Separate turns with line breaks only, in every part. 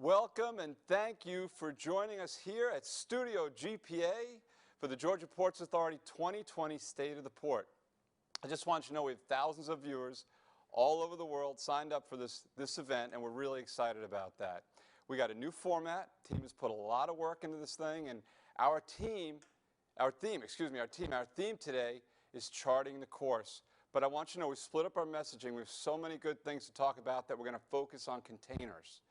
Welcome and thank you for joining us here at Studio GPA for the Georgia Ports Authority 2020 State of the Port. I just want you to know we have thousands of viewers all over the world signed up for this event, and we're really excited about that. We got a new format. The team has put a lot of work into this thing, and our theme today is charting the course. But I want you to know we split up our messaging. We have so many good things to talk about that we're going to focus on containers.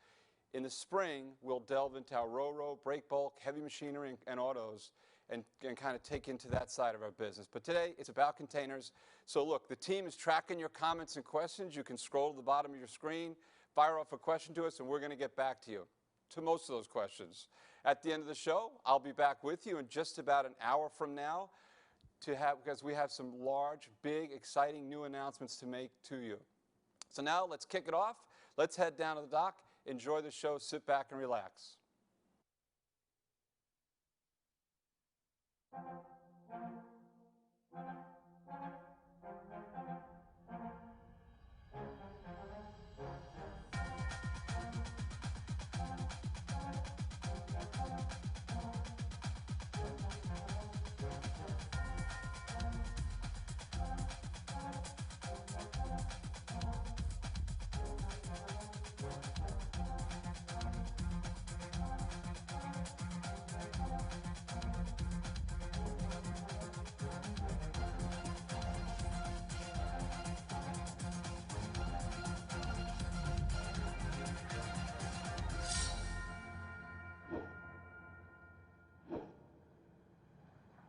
In the spring, we'll delve into our ro-ro, break bulk, heavy machinery, and autos, and kind of take into that side of our business. But today, it's about containers. So look, the team is tracking your comments and questions. You can scroll to the bottom of your screen, fire off a question to us, and we're going to get back to you, to most of those questions. At the end of the show, I'll be back with you in just about an hour from now because we have some large, big, exciting new announcements to make to you. So now, let's kick it off. Let's head down to the dock. Enjoy the show, sit back and relax.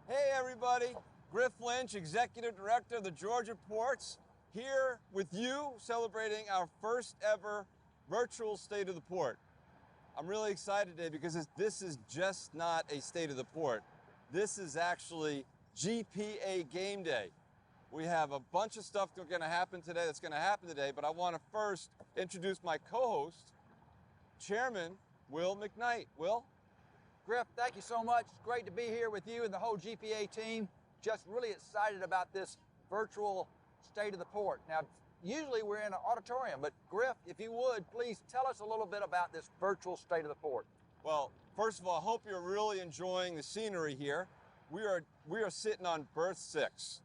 Hey everybody, Griff Lynch, Executive Director of the Georgia Ports, here with you celebrating our first ever virtual State of the Port. I'm really excited today because this is just not a State of the Port. This is actually GPA game day. We have a bunch of stuff that's going to happen today, but I want to first introduce my co-host, Chairman Will McKnight. Will?
Griff, thank you so much. It's great to be here with you and the whole GPA team. Just really excited about this virtual State of the Port. Now, usually we're in an auditorium, but Griff, if you would, please tell us a little bit about this virtual State of the Port.
Well, first of all, I hope you're really enjoying the scenery here. We are sitting on Berth 6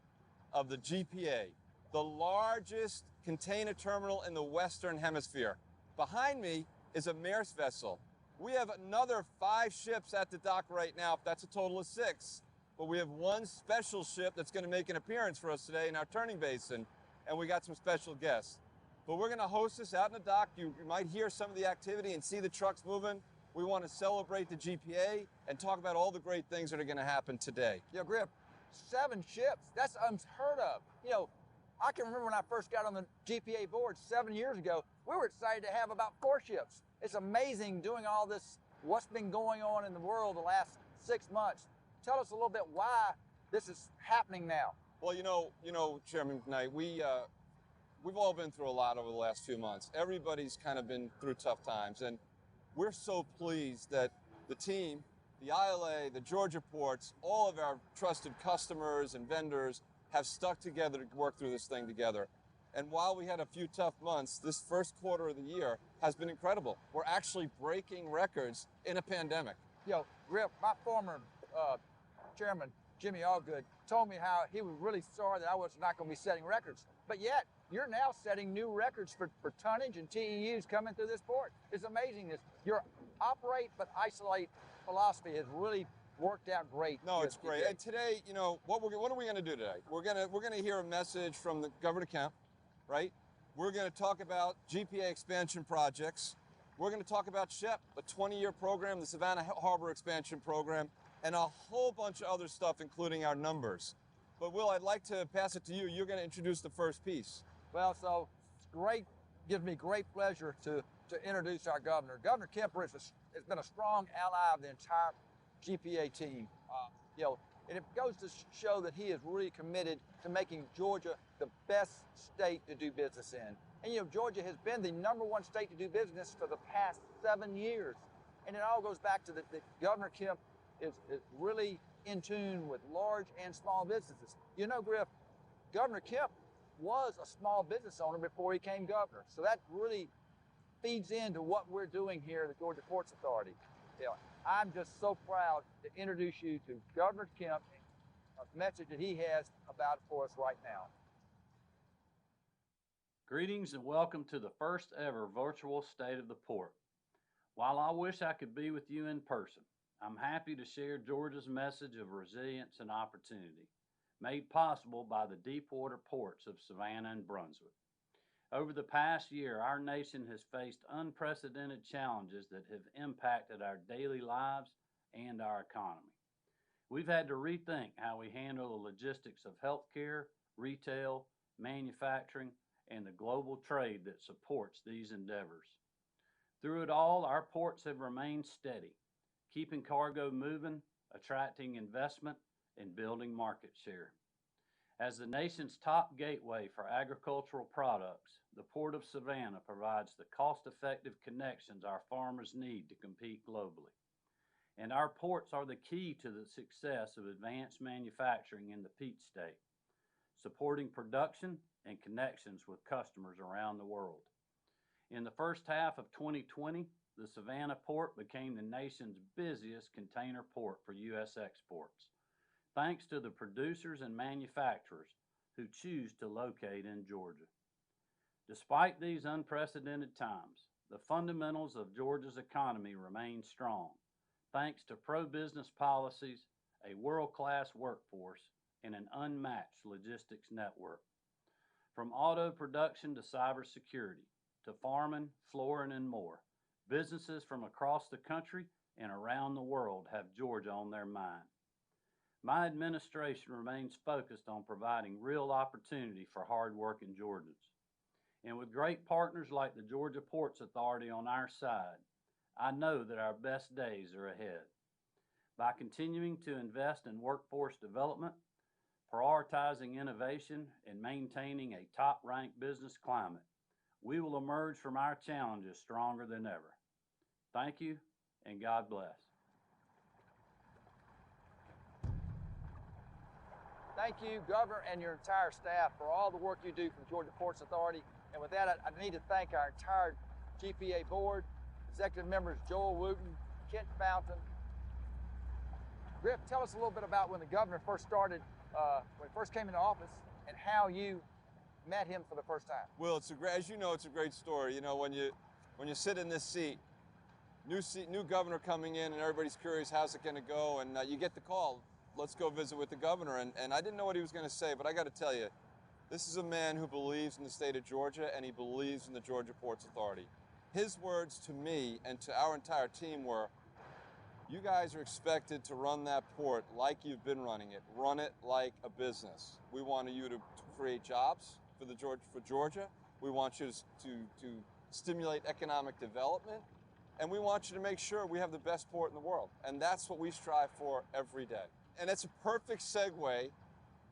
of the GPA, the largest container terminal in the Western Hemisphere. Behind me is a Maersk vessel. We have another 5 ships at the dock right now. That's a total of 6. But we have one special ship that's going to make an appearance for us today in our turning basin, and we got some special guests. But we're going to host this out in the dock. You might hear some of the activity and see the trucks moving. We want to celebrate the GPA and talk about all the great things that are going to happen today.
Yeah, Griff, 7 ships, that's unheard of. You know, I can remember when I first got on the GPA board 7 years ago, we were excited to have about 4 ships. It's amazing doing all this, what's been going on in the world the last 6 months. Tell us a little bit why this is happening now.
Well, you know, Chairman Knight, we've all been through a lot over the last few months. Everybody's kind of been through tough times, and we're so pleased that the team, the ILA, the Georgia Ports, all of our trusted customers and vendors have stuck together to work through this thing together. And while we had a few tough months, this first quarter of the year has been incredible. We're actually breaking records in a pandemic.
You know, Griff, my former chairman, Jimmy Allgood, told me how he was really sorry that I was not going to be setting records. But yet, you're now setting new records for tonnage and TEUs coming through this port. It's amazing. Your operate but isolate philosophy has really worked out great.
No, it's great. And today, you know, what are we going to do today? We're going to hear a message from the Governor Kemp, right? We're going to talk about GPA expansion projects. We're going to talk about SHEP, a 20-year program, the Savannah Harbor expansion program, and a whole bunch of other stuff, including our numbers. But Will, I'd like to pass it to you. You're going to introduce the first piece.
Well, so it's great, gives me great pleasure to introduce our governor. Governor Kemp has been a strong ally of the entire GPA team. You know, and it goes to show that he is really committed to making Georgia the best state to do business in. And you know, Georgia has been the #1 state to do business for the past 7 years. And it all goes back to that Governor Kemp is really in tune with large and small businesses. You know, Griff, Governor Kemp was a small business owner before he became governor. So that really feeds into what we're doing here at the Georgia Ports Authority. I'm just so proud to introduce you to Governor Kemp, a message that he has about for us right now.
Greetings and welcome to the first ever virtual State of the Port. While I wish I could be with you in person, I'm happy to share Georgia's message of resilience and opportunity, made possible by the deepwater ports of Savannah and Brunswick. Over the past year, our nation has faced unprecedented challenges that have impacted our daily lives and our economy. We've had to rethink how we handle the logistics of healthcare, retail, manufacturing, and the global trade that supports these endeavors. Through it all, our ports have remained steady, keeping cargo moving, attracting investment, and building market share. As the nation's top gateway for agricultural products, the Port of Savannah provides the cost-effective connections our farmers need to compete globally. And our ports are the key to the success of advanced manufacturing in the Peach State, supporting production and connections with customers around the world. In the first half of 2020, the Savannah port became the nation's busiest container port for U.S. exports, thanks to the producers and manufacturers who choose to locate in Georgia. Despite these unprecedented times, the fundamentals of Georgia's economy remain strong, thanks to pro-business policies, a world-class workforce, and an unmatched logistics network. From auto production to cybersecurity, to farming, flooring, and more, businesses from across the country and around the world have Georgia on their mind. My administration remains focused on providing real opportunity for hard-working Georgians. And with great partners like the Georgia Ports Authority on our side, I know that our best days are ahead. By continuing to invest in workforce development, prioritizing innovation, and maintaining a top-ranked business climate, we will emerge from our challenges stronger than ever. Thank you, and God bless.
Thank you, Governor, and your entire staff for all the work you do for the Georgia Ports Authority. And with that, I need to thank our entire GPA board, executive members Joel Wooten, Kent Fountain. Griff, tell us a little bit about when the governor first started, when he first came into office, and how you met him for the first time.
Well, as you know, it's a great story. You know, when you sit in this seat, new governor coming in, and everybody's curious, how's it going to go? And you get the call, let's go visit with the governor. And I didn't know what he was going to say, but I got to tell you, this is a man who believes in the state of Georgia, and he believes in the Georgia Ports Authority. His words to me and to our entire team were, you guys are expected to run that port like you've been running it. Run it like a business. We want you to create jobs for Georgia. We want you to stimulate economic development. And we want you to make sure we have the best port in the world. And that's what we strive for every day. And it's a perfect segue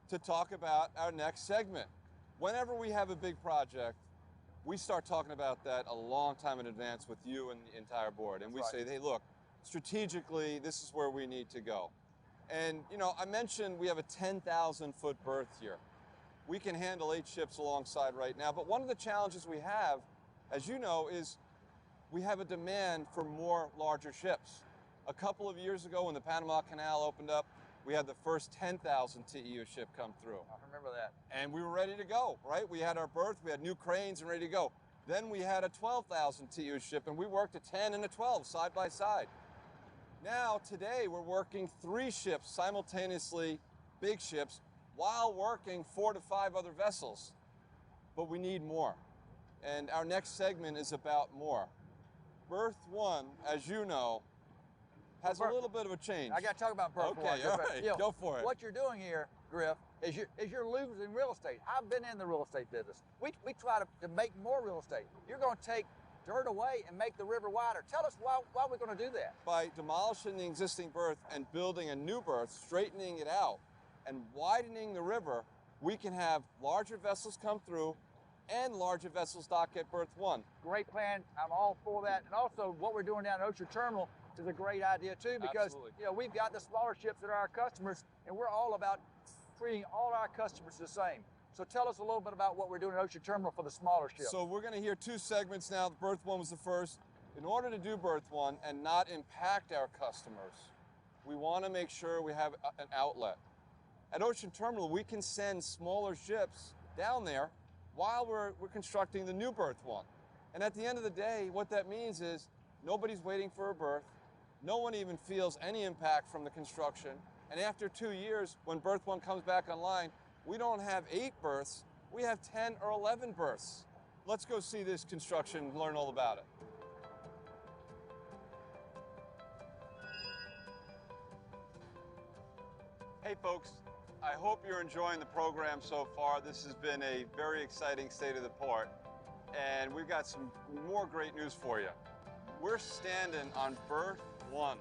to talk about our next segment. Whenever we have a big project, we start talking about that a long time in advance with you and the entire board. And we say, hey, look, strategically, this is where we need to go. And, you know, I mentioned we have a 10,000-foot berth here. We can handle 8 ships alongside right now. But one of the challenges we have, as you know, is we have a demand for more larger ships. A couple of years ago when the Panama Canal opened up, we had the first 10,000 TEU ship come through.
I remember that.
And we were ready to go, right? We had our berth, we had new cranes and ready to go. Then we had a 12,000 TEU ship, and we worked a 10 and a 12 side by side. Now, today, we're working 3 ships simultaneously, big ships, while working 4 to 5 other vessels. But we need more. And our next segment is about more. Berth 1, as you know, has a little bit of a change.
I got to talk about Berth 1.
Okay, all right,
You know,
go for it.
What you're doing here, Griff, is you're losing real estate. I've been in the real estate business. We try to make more real estate. You're going to take dirt away and make the river wider. Tell us why we're going to do that.
By demolishing the existing berth and building a new berth, straightening it out, and widening the river, we can have larger vessels come through and larger vessels dock at Berth 1.
Great plan. I'm all for that. And also, what we're doing down at Ocean Terminal is a great idea too, because you know, we've got the smaller ships that are our customers, and we're all about treating all our customers the same. So tell us a little bit about what we're doing at Ocean Terminal for the smaller ships.
So we're going to hear two segments now. The Berth 1 was the first. In order to do Berth 1 and not impact our customers, we want to make sure we have an outlet. At Ocean Terminal, we can send smaller ships down there while we're constructing the new Berth 1. And at the end of the day, what that means is nobody's waiting for a berth. No one even feels any impact from the construction. And after 2 years, when Berth 1 comes back online, we don't have 8 berths, we have 10 or 11 berths. Let's go see this construction and learn all about it. Hey folks, I hope you're enjoying the program so far. This has been a very exciting state of the port, and we've got some more great news for you. We're standing on Berth 1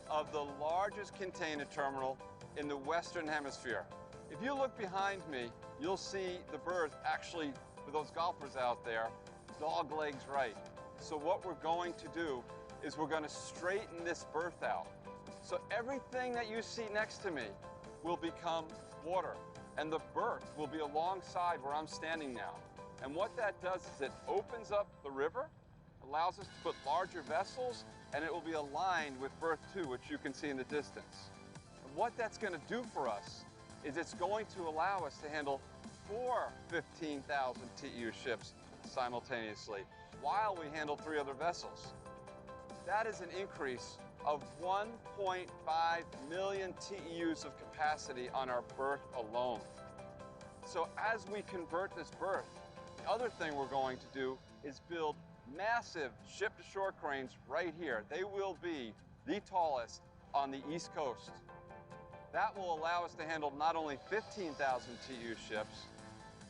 of the largest container terminal in the Western Hemisphere. If you look behind me, you'll see the berth actually, for those golfers out there, dog legs right. So what we're going to do is we're going to straighten this berth out. So everything that you see next to me will become water, and the berth will be alongside where I'm standing now. And what that does is it opens up the river, allows us to put larger vessels, and it will be aligned with Berth 2, which you can see in the distance. And what that's going to do for us is it's going to allow us to handle 4 15,000 TEU ships simultaneously, while we handle 3 other vessels. That is an increase of 1.5 million TEUs of capacity on our berth alone. So as we convert this berth, the other thing we're going to do is build massive ship-to-shore cranes right here. They will be the tallest on the East Coast. That will allow us to handle not only 15,000 TEU ships,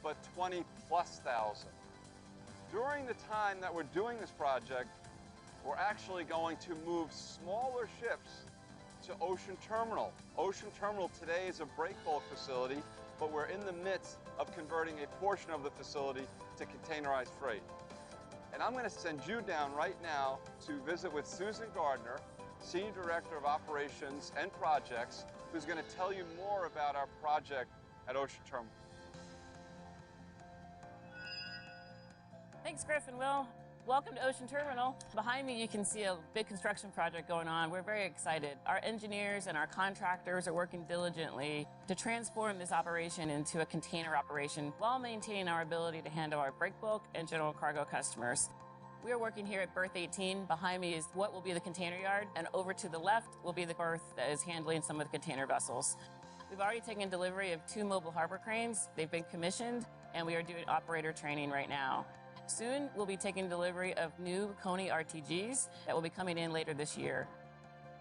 but 20+ thousand. During the time that we're doing this project, we're actually going to move smaller ships to Ocean Terminal. Ocean Terminal today is a break bulk facility, but we're in the midst of converting a portion of the facility to containerized freight. And I'm going to send you down right now to visit with Susan Gardner, Senior Director of Operations and Projects, who's going to tell you more about our project at Ocean Terminal.
Thanks, Griff and Will. Welcome to Ocean Terminal. Behind me, you can see a big construction project going on. We're very excited. Our engineers and our contractors are working diligently to transform this operation into a container operation while maintaining our ability to handle our break bulk and general cargo customers. We are working here at Berth 18. Behind me is what will be the container yard, and over to the left will be the berth that is handling some of the container vessels. We've already taken delivery of 2 mobile harbor cranes. They've been commissioned, and we are doing operator training right now. Soon, we'll be taking delivery of new Coney RTGs that will be coming in later this year.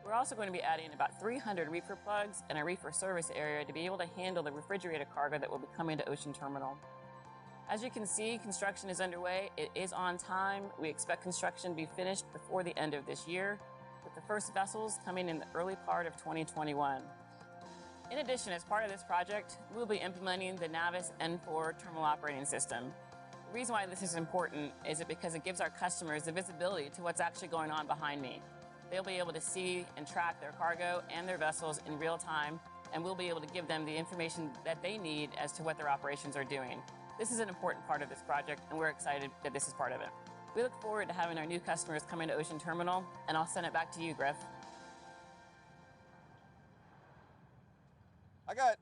We're also going to be adding about 300 reefer plugs and a reefer service area to be able to handle the refrigerated cargo that will be coming to Ocean Terminal. As you can see, construction is underway. It is on time. We expect construction to be finished before the end of this year, with the first vessels coming in the early part of 2021. In addition, as part of this project, we'll be implementing the Navis N4 terminal operating system. The reason why this is important is because it gives our customers the visibility to what's actually going on behind me. They'll be able to see and track their cargo and their vessels in real time, and we'll be able to give them the information that they need as to what their operations are doing. This is an important part of this project, and we're excited that this is part of it. We look forward to having our new customers come into Ocean Terminal, and I'll send it back to you, Griff.
I got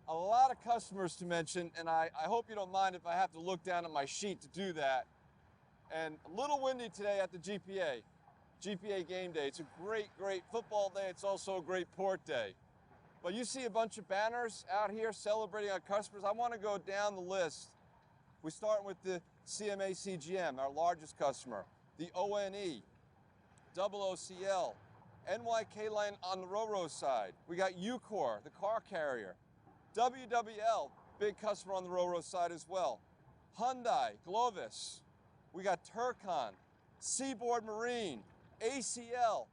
a lot of customers to mention, and I hope you don't mind if I have to look down at my sheet to do that. And a little windy today at the GPA game day. It's a great football day. It's also a great port day. But you see a bunch of banners out here celebrating our customers. I want to go down the list. We start with the CMA CGM, our largest customer, the ONE, OOCL, NYK Line on the Ro-Ro side. We got Ucor, the car carrier. WWL, big customer on the Ro-Ro side as well. Hyundai, Glovis. We got Turcon, Seaboard Marine, ACL,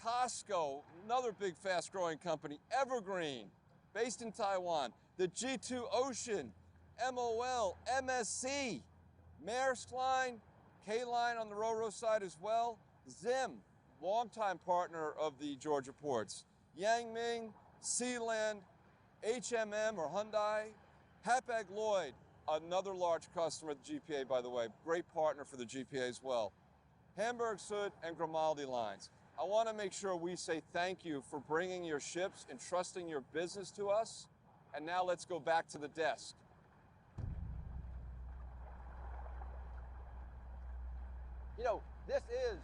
Costco, another big fast-growing company, Evergreen, based in Taiwan. The G2 Ocean, MOL, MSC, Maersk Line, K-Line on the Ro-Ro side as well. Zim, longtime partner of the Georgia ports. Yang Ming, Sealand, HMM or Hyundai, Hapag-Lloyd, another large customer at the GPA, by the way, great partner for the GPA as well. Hamburg Süd and Grimaldi lines. I want to make sure we say thank you for bringing your ships and trusting your business to us. And now let's go back to the desk.
You know, this is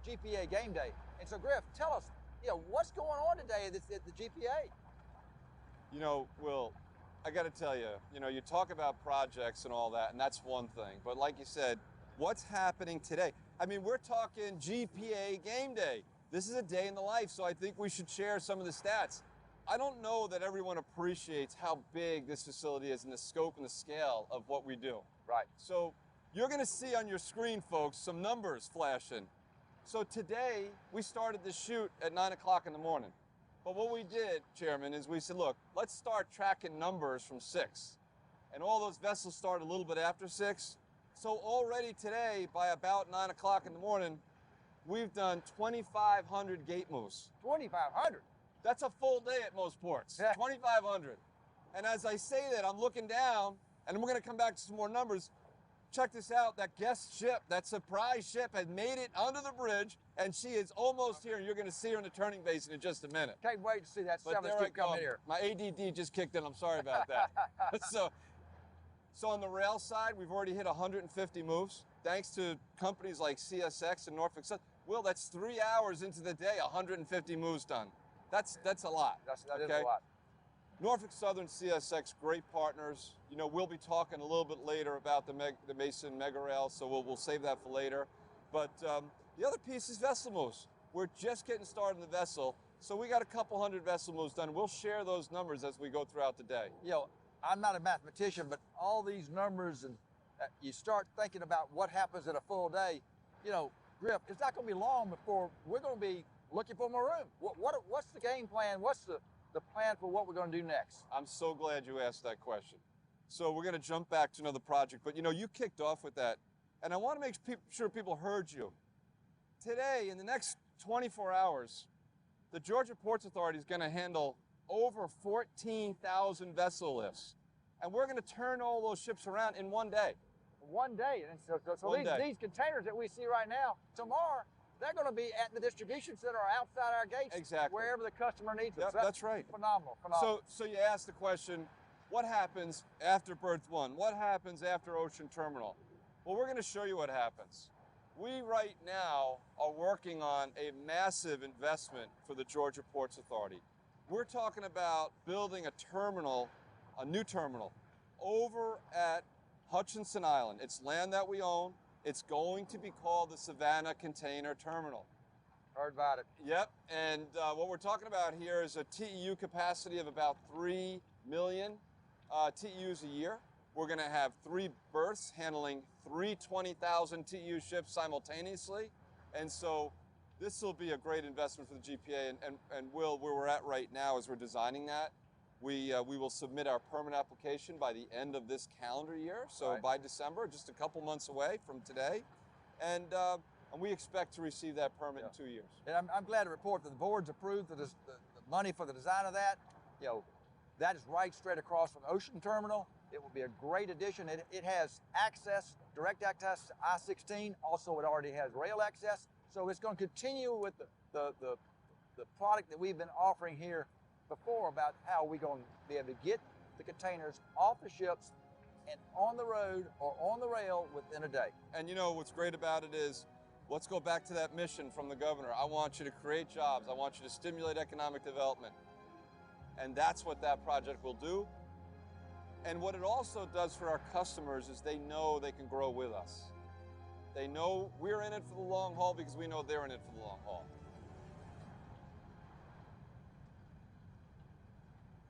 GPA game day. And so, Griff, tell us, you know, what's going on today at the GPA?
You know, Will, I got to tell you, you talk about projects and all that, and that's one thing. But like you said, what's happening today? I mean, we're talking GPA game day. This is a day in the life, so I think we should share some of the stats. I don't know that everyone appreciates how big this facility is and the scope and the scale of what we do.
Right.
So you're going to see on your screen, folks, some numbers flashing. So today, we started the shoot at 9 o'clock in the morning. But what we did, Chairman, is we said, look, let's start tracking numbers from 6. And all those vessels started a little bit after 6. So already today, by about 9 o'clock in the morning, we've done 2,500 gate moves.
2,500?
That's a full day at most ports,
Yeah.
2,500. And as I say that, I'm looking down, and we're going to come back to some more numbers. Check this out, that guest ship, that surprise ship had made it under the bridge, and she is almost here, and you're going to see her in the turning basin in just a minute.
Can't wait to see that
But
seventh
there I
ship come
go.
in here.
My ADD just kicked in, I'm sorry about that. So on the rail side, we've already hit 150 moves, thanks to companies like CSX and Norfolk Southern. Will, that's 3 hours into the day, 150 moves done. That's a lot.
That is a lot.
Norfolk Southern, CSX, great partners. You know, we'll be talking a little bit later about the Mason Mega Rail, so we'll save that for later. But the other piece is vessel moves. We're just getting started in the vessel, so we got a couple hundred vessel moves done. We'll share those numbers as we go throughout the day.
You know, I'm not a mathematician, but all these numbers, and you start thinking about what happens in a full day. You know, Griff, it's not going to be long before we're going to be looking for more room. What's the game plan? What's the plan for what we're going to do next?
I'm so glad you asked that question. So we're going to jump back to another project, but you kicked off with that, and I want to make sure people heard you. Today, in the next 24 hours, the Georgia Ports Authority is going to handle over 14,000 vessel lifts, and we're going to turn all those ships around in one day.
One day, and so these containers that we see right now, tomorrow, they're going to be at the distribution center or outside our gates,
exactly,
wherever the customer needs them.
Yep,
So
that's right.
Phenomenal.
So you asked the question, what happens after Berth 1? What happens after Ocean Terminal? Well, we're going to show you what happens. We right now are working on a massive investment for the Georgia Ports Authority. We're talking about building a new terminal, over at Hutchinson Island. It's land that we own. It's going to be called the Savannah Container Terminal.
Heard about it.
Yep, and what we're talking about here is a TEU capacity of about 3 million TEUs a year. We're going to have 3 berths handling 320,000 TEU ships simultaneously. And so this will be a great investment for the GPA. And Will, where we're at right now as we're designing that, we will submit our permit application by the end of this calendar year. So
right,
by December, just a couple months away from today. And we expect to receive that permit in 2 years.
And I'm glad to report that the board's approved the money for the design of that. You know, that is right straight across from Ocean Terminal. It will be a great addition. It has access, direct access to I-16. Also, it already has rail access. So it's going to continue with the product that we've been offering here before about how we're going to be able to get the containers off the ships and on the road or on the rail within a day.
And you know what's great about it is, let's go back to that mission from the governor. I want you to create jobs. I want you to stimulate economic development. And that's what that project will do. And what it also does for our customers is they know they can grow with us. They know we're in it for the long haul because we know they're in it for the long haul.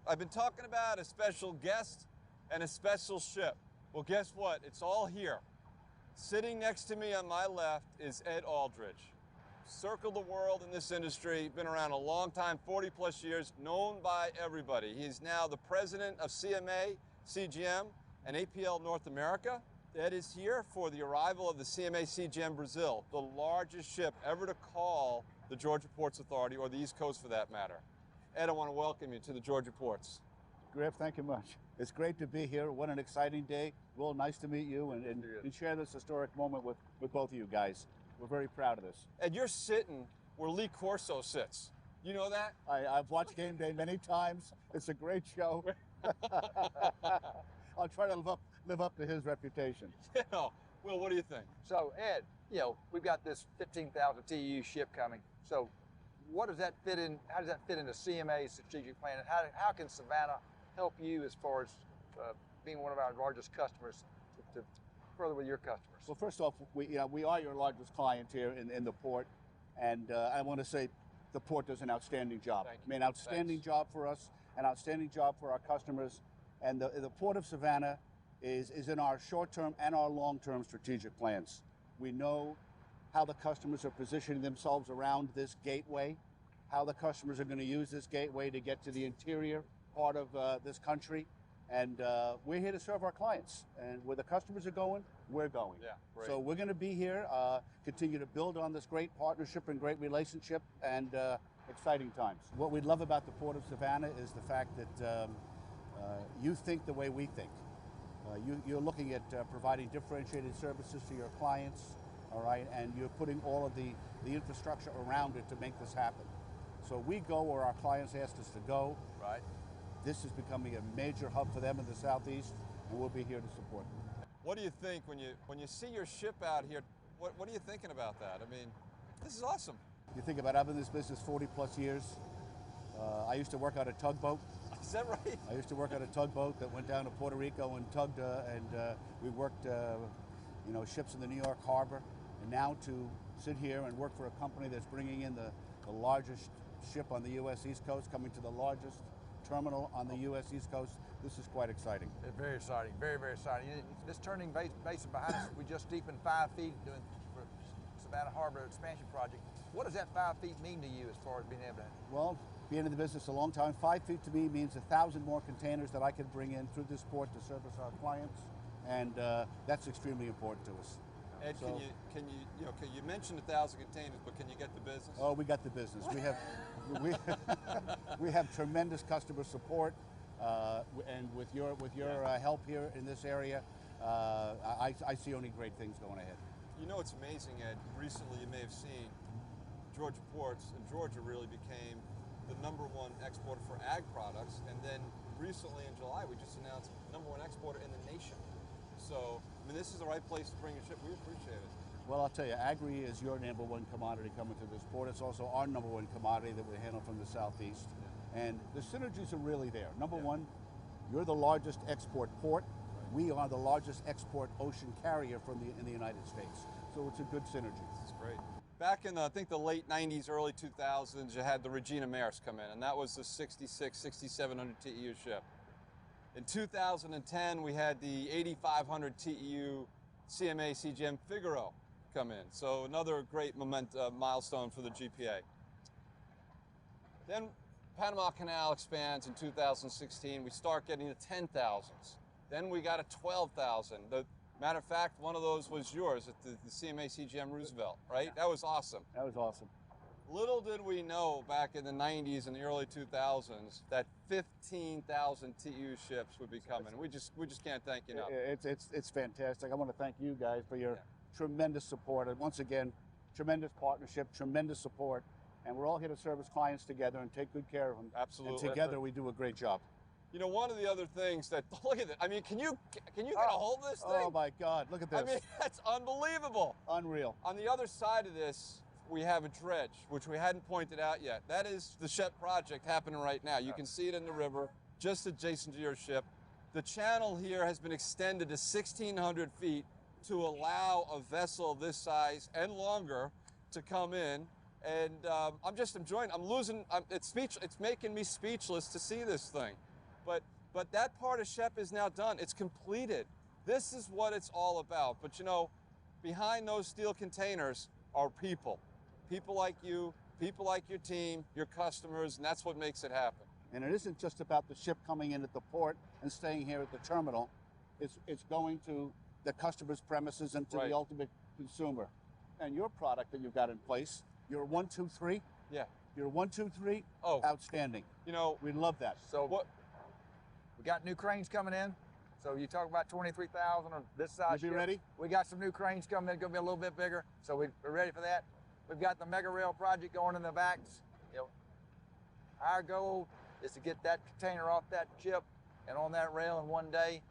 I've been talking about a special guest and a special ship. Well, guess what? It's all here. Sitting next to me on my left is Ed Aldridge. Circled the world in this industry, been around a long time, 40 plus years, known by everybody. He's now the president of CMA CGM and APL North America. Ed is here for the arrival of the CMA CGM Brazil, the largest ship ever to call the Georgia Ports Authority, or the East Coast for that matter. Ed, I want to welcome you to the Georgia Ports.
Griff, thank you much. It's great to be here. What an exciting day. Will, nice to meet you and share this historic moment with both of you guys. We're very proud of this.
And you're sitting where Lee Corso sits. You know that?
I've watched Game Day many times. It's a great show. I'll try to live up to his reputation.
Yeah. Will, what do you think?
So Ed, we've got this 15,000 TEU ship coming. So what does that fit in? How does that fit into CMA's strategic plan? And how can Savannah help you as far as being one of our largest customers to further with your customers?
Well, first off, we are your largest client here in the port, and I want to say the port does an outstanding job.
Thank you.
I mean, outstanding job for us, an outstanding job for our customers, and the Port of Savannah is in our short-term and our long-term strategic plans. We know how the customers are positioning themselves around this gateway, how the customers are going to use this gateway to get to the interior part of this country, and we're here to serve our clients. And where the customers are going, we're going.
Yeah, great.
So we're going to be here, continue to build on this great partnership and great relationship, and exciting times. What we love about the Port of Savannah is the fact that you think the way we think. You're looking at providing differentiated services to your clients, all right, and you're putting all of the infrastructure around it to make this happen. So we go where our clients ask us to go.
Right.
This is becoming a major hub for them in the Southeast, and we'll be here to support them.
What do you think when you see your ship out here? What are you thinking about that? I mean, this is awesome.
You think about, I've been in this business 40 plus years. I used to work on a tugboat.
Is that right?
I used to work on a tugboat that went down to Puerto Rico and tugged, we worked, ships in the New York Harbor. And now to sit here and work for a company that's bringing in the largest ship on the U.S. East Coast, coming to the largest terminal on the U.S. East Coast, this is quite exciting.
It's very exciting, very, very exciting. This turning basin behind us, we just deepened 5 feet doing for Savannah Harbor expansion project. What does that 5 feet mean to you as far as being able to?
Well, being in the business a long time, 5 feet to me means 1,000 more containers that I can bring in through this port to service our clients, and that's extremely important to us.
Ed,
So,
you mentioned 1,000 containers, but can you get the business?
Oh, we got the business. We have tremendous customer support, and with your help here in this area, I see only great things going ahead.
You know, it's amazing, Ed. Recently, you may have seen Georgia ports, and Georgia really became the #1 exporter for ag products. And then recently in July, we just announced #1 exporter in the nation. So, I mean, this is the right place to bring your ship. We appreciate it.
Well, I'll tell you, agri is your #1 commodity coming to this port. It's also our #1 commodity that we handle from the Southeast. And the synergies are really there. Number one, you're the largest export port. We are the largest export ocean carrier in the United States. So it's a good synergy.
That's great. Back in, I think, the late 90s, early 2000s, you had the Regina Maersk come in, and that was the 6,700 TEU ship. In 2010, we had the 8,500 TEU CMA CGM Figaro come in. So another great milestone for the GPA. Then Panama Canal expands in 2016. We start getting to 10,000s. Then we got a 12,000. Matter of fact, one of those was yours at the CMA CGM Roosevelt, right?
Yeah.
That was awesome.
That was awesome.
Little did we know back in the 90s and the early 2000s that 15,000 TEU ships would be coming. We just can't thank you enough.
It's fantastic. I want to thank you guys for your tremendous support. And once again, tremendous partnership, tremendous support. And we're all here to service clients together and take good care of them.
Absolutely.
And together we do a great job.
You know, one of the other things that, look at it. I mean, can you get a hold of this thing?
Oh my God, look at this.
I mean, that's unbelievable.
Unreal.
On the other side of this, we have a dredge, which we hadn't pointed out yet. That is the ship project happening right now. You can see it in the river, just adjacent to your ship. The channel here has been extended to 1,600 feet to allow a vessel this size and longer to come in. And I'm just enjoying it. It's making me speechless to see this thing. But that part of Shep is now done. It's completed. This is what it's all about. But you know, behind those steel containers are people. People like you, people like your team, your customers, and that's what makes it happen.
And it isn't just about the ship coming in at the port and staying here at the terminal. It's going to the customer's premises and to the ultimate consumer. And your product that you've got in place, your 1, 2, 3.
Yeah.
Your 1, 2, 3.
Oh,
outstanding.
You know,
we love that.
So We got new cranes coming in. So you talk about 23,000 on this size.
You be ready?
We got some new cranes coming in, going to be a little bit bigger. So we're ready for that. We've got the mega rail project going in the backs. You know, our goal is to get that container off that ship and on that rail in one day,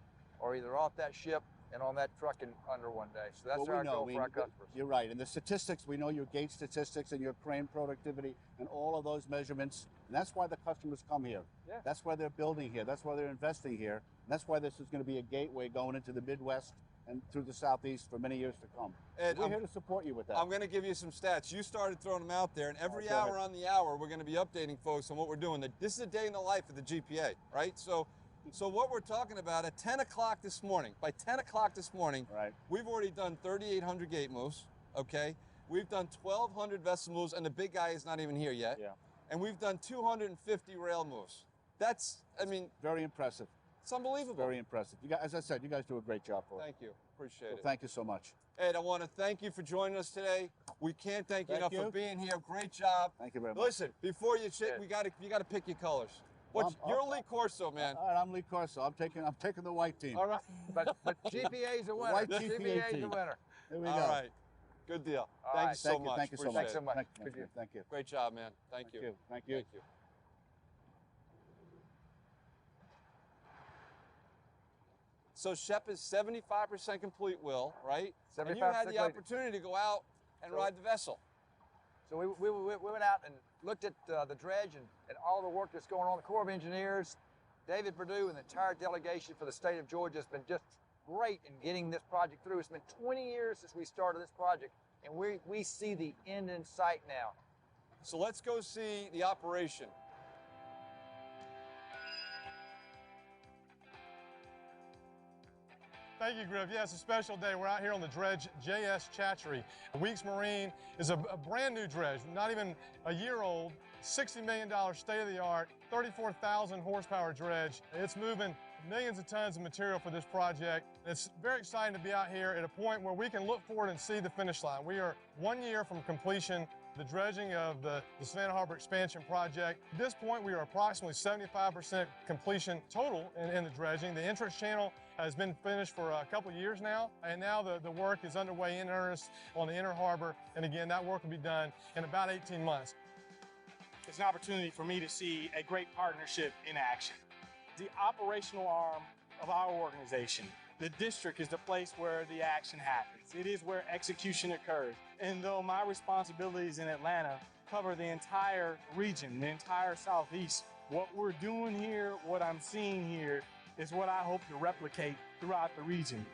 or either off that ship and on that truck in under one day. So that's our goal for our customers.
You're right. And the statistics, we know your gate statistics and your crane productivity and all of those measurements. And that's why the customers come here.
Yeah.
That's why they're building here. That's why they're investing here. And that's why this is going to be a gateway going into the Midwest and through the Southeast for many years to come.
Ed,
we're here to support you with that.
I'm going to give you some stats. You started throwing them out there, and every
Go
hour
ahead.
on the hour, we're going to be updating folks on what we're doing. This is a day in the life of the GPA, right? So what we're talking about at 10 o'clock this morning, by 10 o'clock this morning,
Right.
we've already done 3,800 gate moves, okay? We've done 1,200 vessel moves, and the big guy is not even here yet.
Yeah.
And we've done 250 rail moves. That's, I mean,
Very impressive.
it's unbelievable.
Very impressive. You guys, as I said, you guys do a great job for us.
Thank you. Appreciate
So
it.
thank you so much.
Ed, I want to thank you for joining us today. We can't thank you
Thank
enough for
you.
being here. Great job.
Thank you very much.
Listen, before you shit,
Yeah.
you gotta pick your colors.
Well,
You're Lee Corso, man.
All right, I'm Lee Corso. I'm taking the white team.
All right.
But GPA's a winner.
White
GPA's
GPA
a
team.
winner.
Here we
All
go.
right. Good deal.
All
Thank you
right.
so
Thank you.
much.
Thank you so
Appreciate
much.
Thanks so
it.
much.
Thank you.
Good deal.
Thank you.
Great job, man. Thank you.
Thank you.
Thank you. So Shep is 75% complete, Will, right? And you
75%
had the
complete.
opportunity to go out and ride the vessel.
So we went out and looked at the dredge and all the work that's going on. The Corps of Engineers, David Perdue, and the entire delegation for the state of Georgia has been just great in getting this project through. It's been 20 years since we started this project, and we see the end in sight now.
So let's go see the operation.
Thank you, Griff. Yeah, it's a special day. We're out here on the dredge JS Chatchery. Weeks Marine is a brand new dredge, not even a year old, $60 million state-of-the-art, 34,000 horsepower dredge. It's moving millions of tons of material for this project. It's very exciting to be out here at a point where we can look forward and see the finish line. We are 1 year from completion, the dredging of the Savannah Harbor Expansion Project. At this point, we are approximately 75% completion total in the dredging. The entrance channel has been finished for a couple of years now, and now the work is underway in earnest on the inner harbor. And again, that work will be done in about 18 months.
It's an opportunity for me to see a great partnership in action. The operational arm of our organization, the district, is the place where the action happens. It is where execution occurs. And though my responsibilities in Atlanta cover the entire region, the entire Southeast, what we're doing here, what I'm seeing here, is what I hope to replicate throughout the region.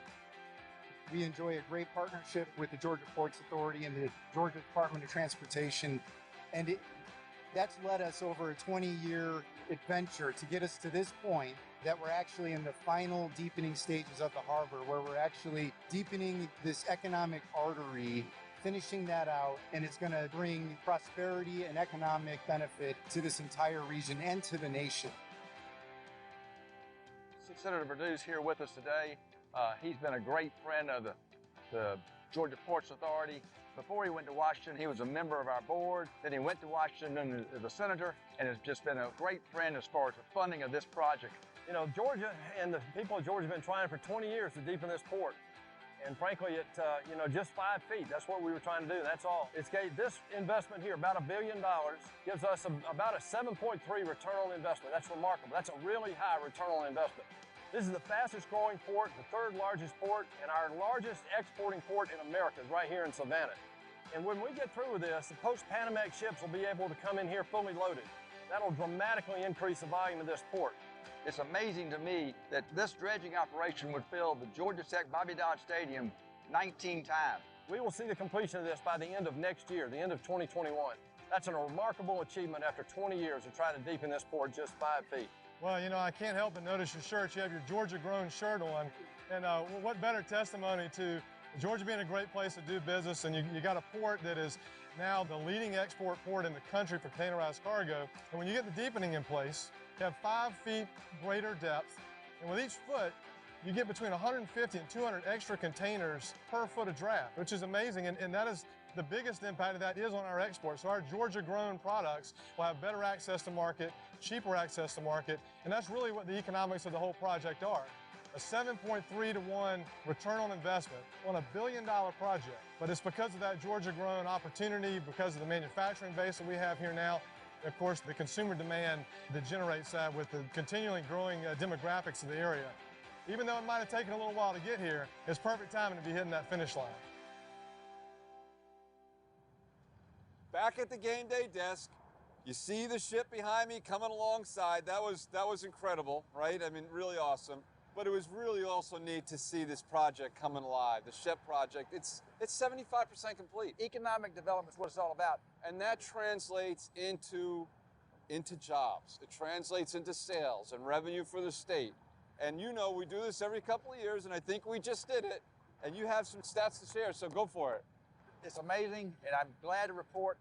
We enjoy a great partnership with the Georgia Ports Authority and the Georgia Department of Transportation, and that's led us over a 20-year adventure to get us to this point that we're actually in the final deepening stages of the harbor, where we're actually deepening this economic artery, finishing that out, and it's going to bring prosperity and economic benefit to this entire region and to the nation.
Senator Perdue's here with us today. He's been a great friend of the Georgia Ports Authority. Before he went to Washington, he was a member of our board. Then he went to Washington as a senator, and has just been a great friend as far as the funding of this project.
You know, Georgia and the people of Georgia have been trying for 20 years to deepen this port. And frankly, you know, just 5 feet, that's what we were trying to do, that's all. This investment here, about $1 billion, gives us about a 7.3 return on investment. That's remarkable. That's a really high return on investment. This is the fastest growing port, the third largest port, and our largest exporting port in America is right here in Savannah. And when we get through with this, the post-Panamax ships will be able to come in here fully loaded. That'll dramatically increase the volume of this port.
It's amazing to me that this dredging operation would fill the Georgia Tech Bobby Dodd Stadium 19 times.
We will see the completion of this by the end of next year, the end of 2021. That's a remarkable achievement after 20 years of trying to deepen this port just 5 feet.
Well, you know, I can't help but notice your shirt. You have your Georgia-grown shirt on. And what better testimony to Georgia being a great place to do business, and you got a port that is now the leading export port in the country for containerized cargo. And when you get the deepening in place, you have 5 feet greater depth. And with each foot, you get between 150 and 200 extra containers per foot of draft, which is amazing. And that is The biggest impact of that is on our exports. So our Georgia-grown products will have better access to market, cheaper access to market, and that's really what the economics of the whole project are. A 7.3 to 1 return on investment on $1 billion project. But it's because of that Georgia-grown opportunity, because of the manufacturing base that we have here now, and of course the consumer demand that generates that with the continually growing demographics of the area. Even though it might have taken a little while to get here, it's perfect timing to be hitting that finish line.
Back at the game day desk, you see the ship behind me coming alongside. That was incredible, right? I mean, really awesome. But it was really also neat to see this project coming alive, the ship project. It's 75% complete.
Economic development is what it's all about.
And that translates into jobs. It translates into sales and revenue for the state. And you know, we do this every couple of years, and I think we just did it. And you have some stats to share, so go for it.
It's amazing, and I'm glad to report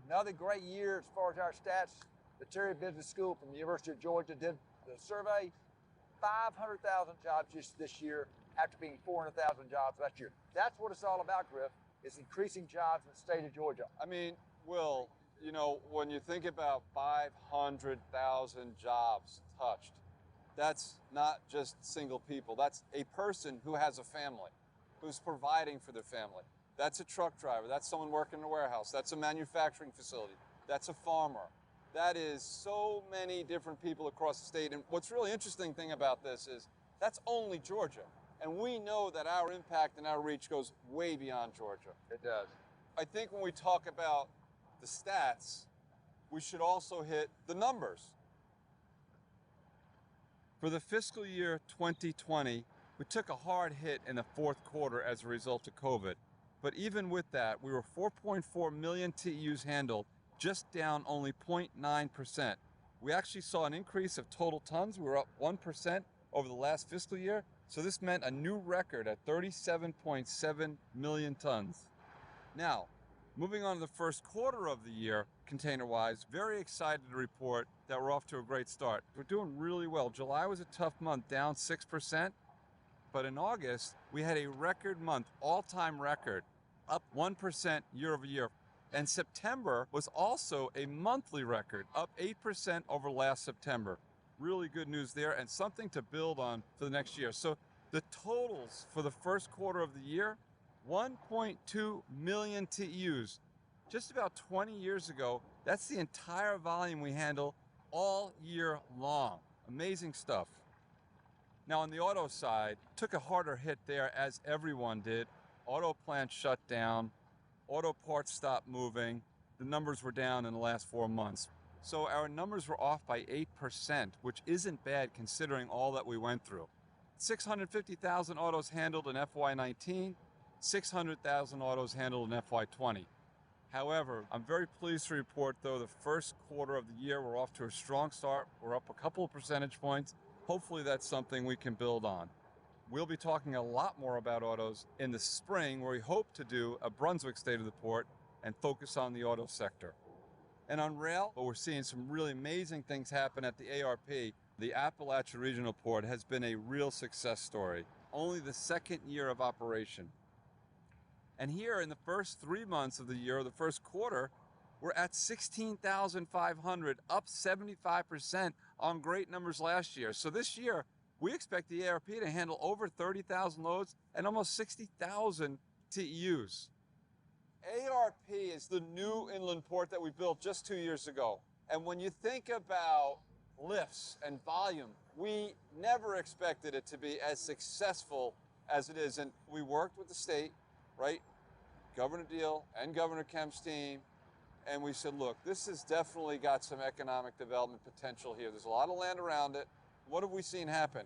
another great year as far as our stats. The Terry Business School from the University of Georgia did the survey. 500,000 jobs just this year after being 400,000 jobs last year. That's what it's all about, Griff, is increasing jobs in the state of Georgia.
I mean, Will, you know, when you think about 500,000 jobs touched, that's not just single people. That's a person who has a family, who's providing for their family. That's a truck driver. That's someone working in a warehouse. That's a manufacturing facility. That's a farmer. That is so many different people across the state. And what's really interesting thing about this is that's only Georgia. And we know that our impact and our reach goes way beyond Georgia.
It does.
I think when we talk about the stats, we should also hit the numbers. For the fiscal year 2020, we took a hard hit in the fourth quarter as a result of COVID. But even with that, we were 4.4 million TEUs handled, just down only 0.9%. We actually saw an increase of total tons. We were up 1% over the last fiscal year. So this meant a new record at 37.7 million tons. Now, moving on to the first quarter of the year, container-wise, very excited to report that we're off to a great start. We're doing really well. July was a tough month, down 6%. But in August, we had a record month, all-time record, up 1% year over year. And September was also a monthly record, up 8% over last September. Really good news there, and something to build on for the next year. So the totals for the first quarter of the year, 1.2 million TEUs. Just about 20 years ago, that's the entire volume we handle all year long. Amazing stuff. Now on the auto side, took a harder hit there as everyone did. Auto plants shut down. Auto parts stopped moving. The numbers were down in the last 4 months. So our numbers were off by 8%, which isn't bad considering all that we went through. 650,000 autos handled in FY19, 600,000 autos handled in FY20. However, I'm very pleased to report, though, the first quarter of the year, we're off to a strong start. We're up a couple of percentage points. Hopefully that's something we can build on. We'll be talking a lot more about autos in the spring, where we hope to do a Brunswick State of the Port and focus on the auto sector. And on rail, well, we're seeing some really amazing things happen at the ARP. The Appalachia Regional Port has been a real success story. Only the second year of operation. And here in the first 3 months of the year, the first quarter, we're at 16,500, up 75% on great numbers last year. So this year, we expect the ARP to handle over 30,000 loads and almost 60,000 TEUs. ARP is the new inland port that we built just 2 years ago. And when you think about lifts and volume, we never expected it to be as successful as it is. And we worked with the state, right? Governor Deal and Governor Kemp's team. And we said, look, this has definitely got some economic development potential here. There's a lot of land around it. What have we seen happen?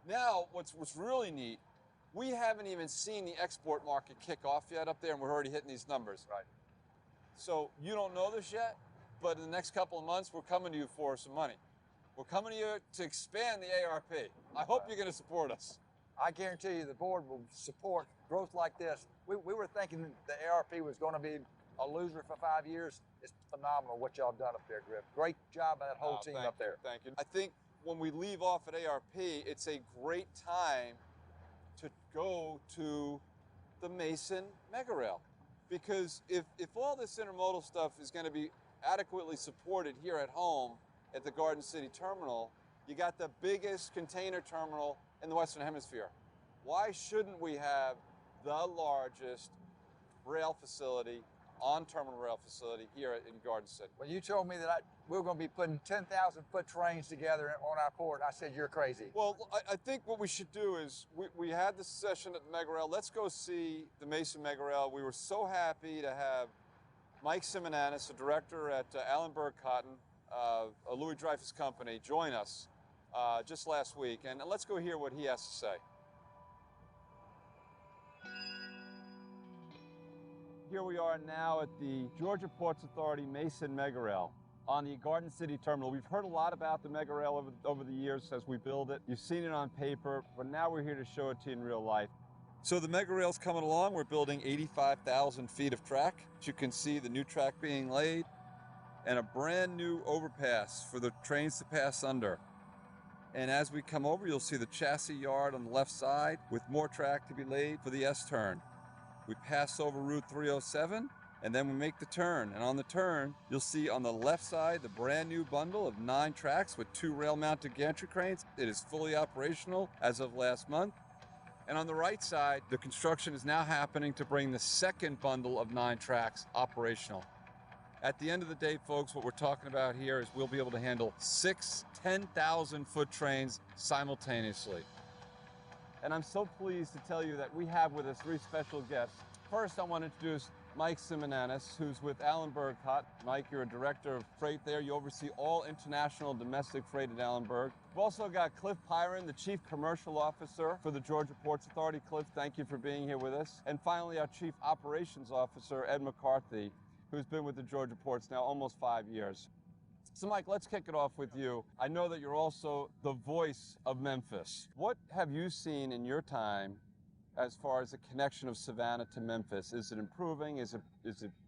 Now, what's really neat, we haven't even seen the export market kick off yet up there, and we're already hitting these numbers.
Right.
So you don't know this yet, but in the next couple of months, we're coming to you for some money. We're coming to you to expand the ARP. I hope you're going to support us.
I guarantee you the board will support growth like this. We were thinking the ARP was going to be a loser for 5 years. It's phenomenal what y'all done up there, Griff. Great job by that whole team up there.
Thank you. I think when we leave off at ARP, it's a great time to go to the Mason Mega Rail. Because if all this intermodal stuff is going to be adequately supported here at home at the Garden City Terminal, you got the biggest container terminal in the Western Hemisphere. Why shouldn't we have the largest rail facility, on-terminal rail facility here in Garden City?
When you told me that we were going to be putting 10,000-foot trains together on our port, I said, you're crazy.
Well, I think what we should do is, we had this session at the Mega Rail. Let's go see the Mason Mega Rail. We were so happy to have Mike Simonanis, a director at Allenberg Cotton, a Louis Dreyfus company, join us just last week. And let's go hear what he has to say. Here we are now at the Georgia Ports Authority Mason Mega Rail on the Garden City Terminal. We've heard a lot about the Mega Rail over the years as we build it. You've seen it on paper, but now we're here to show it to you in real life. So the Mega Rail's coming along. We're building 85,000 feet of track. As you can see, the new track being laid and a brand new overpass for the trains to pass under. And as we come over, you'll see the chassis yard on the left side with more track to be laid for the S-turn. We pass over Route 307, and then we make the turn. And on the turn, you'll see on the left side the brand new bundle of 9 tracks with 2 rail-mounted gantry cranes. It is fully operational as of last month. And on the right side, the construction is now happening to bring the second bundle of 9 tracks operational. At the end of the day, folks, what we're talking about here is we'll be able to handle 6 10,000-foot trains simultaneously. And I'm so pleased to tell you that we have with us 3 special guests. First, I want to introduce Mike Simonanis, who's with Allenberg Cotton. Mike, you're a director of freight there. You oversee all international domestic freight at Allenberg. We've also got Cliff Pyron, the Chief Commercial Officer for the Georgia Ports Authority. Cliff, thank you for being here with us. And finally, our Chief Operations Officer, Ed McCarthy, who's been with the Georgia Ports now almost 5 years. So Mike, let's kick it off with you. I know that you're also the voice of Memphis. What have you seen in your time as far as the connection of Savannah to Memphis? Is it improving?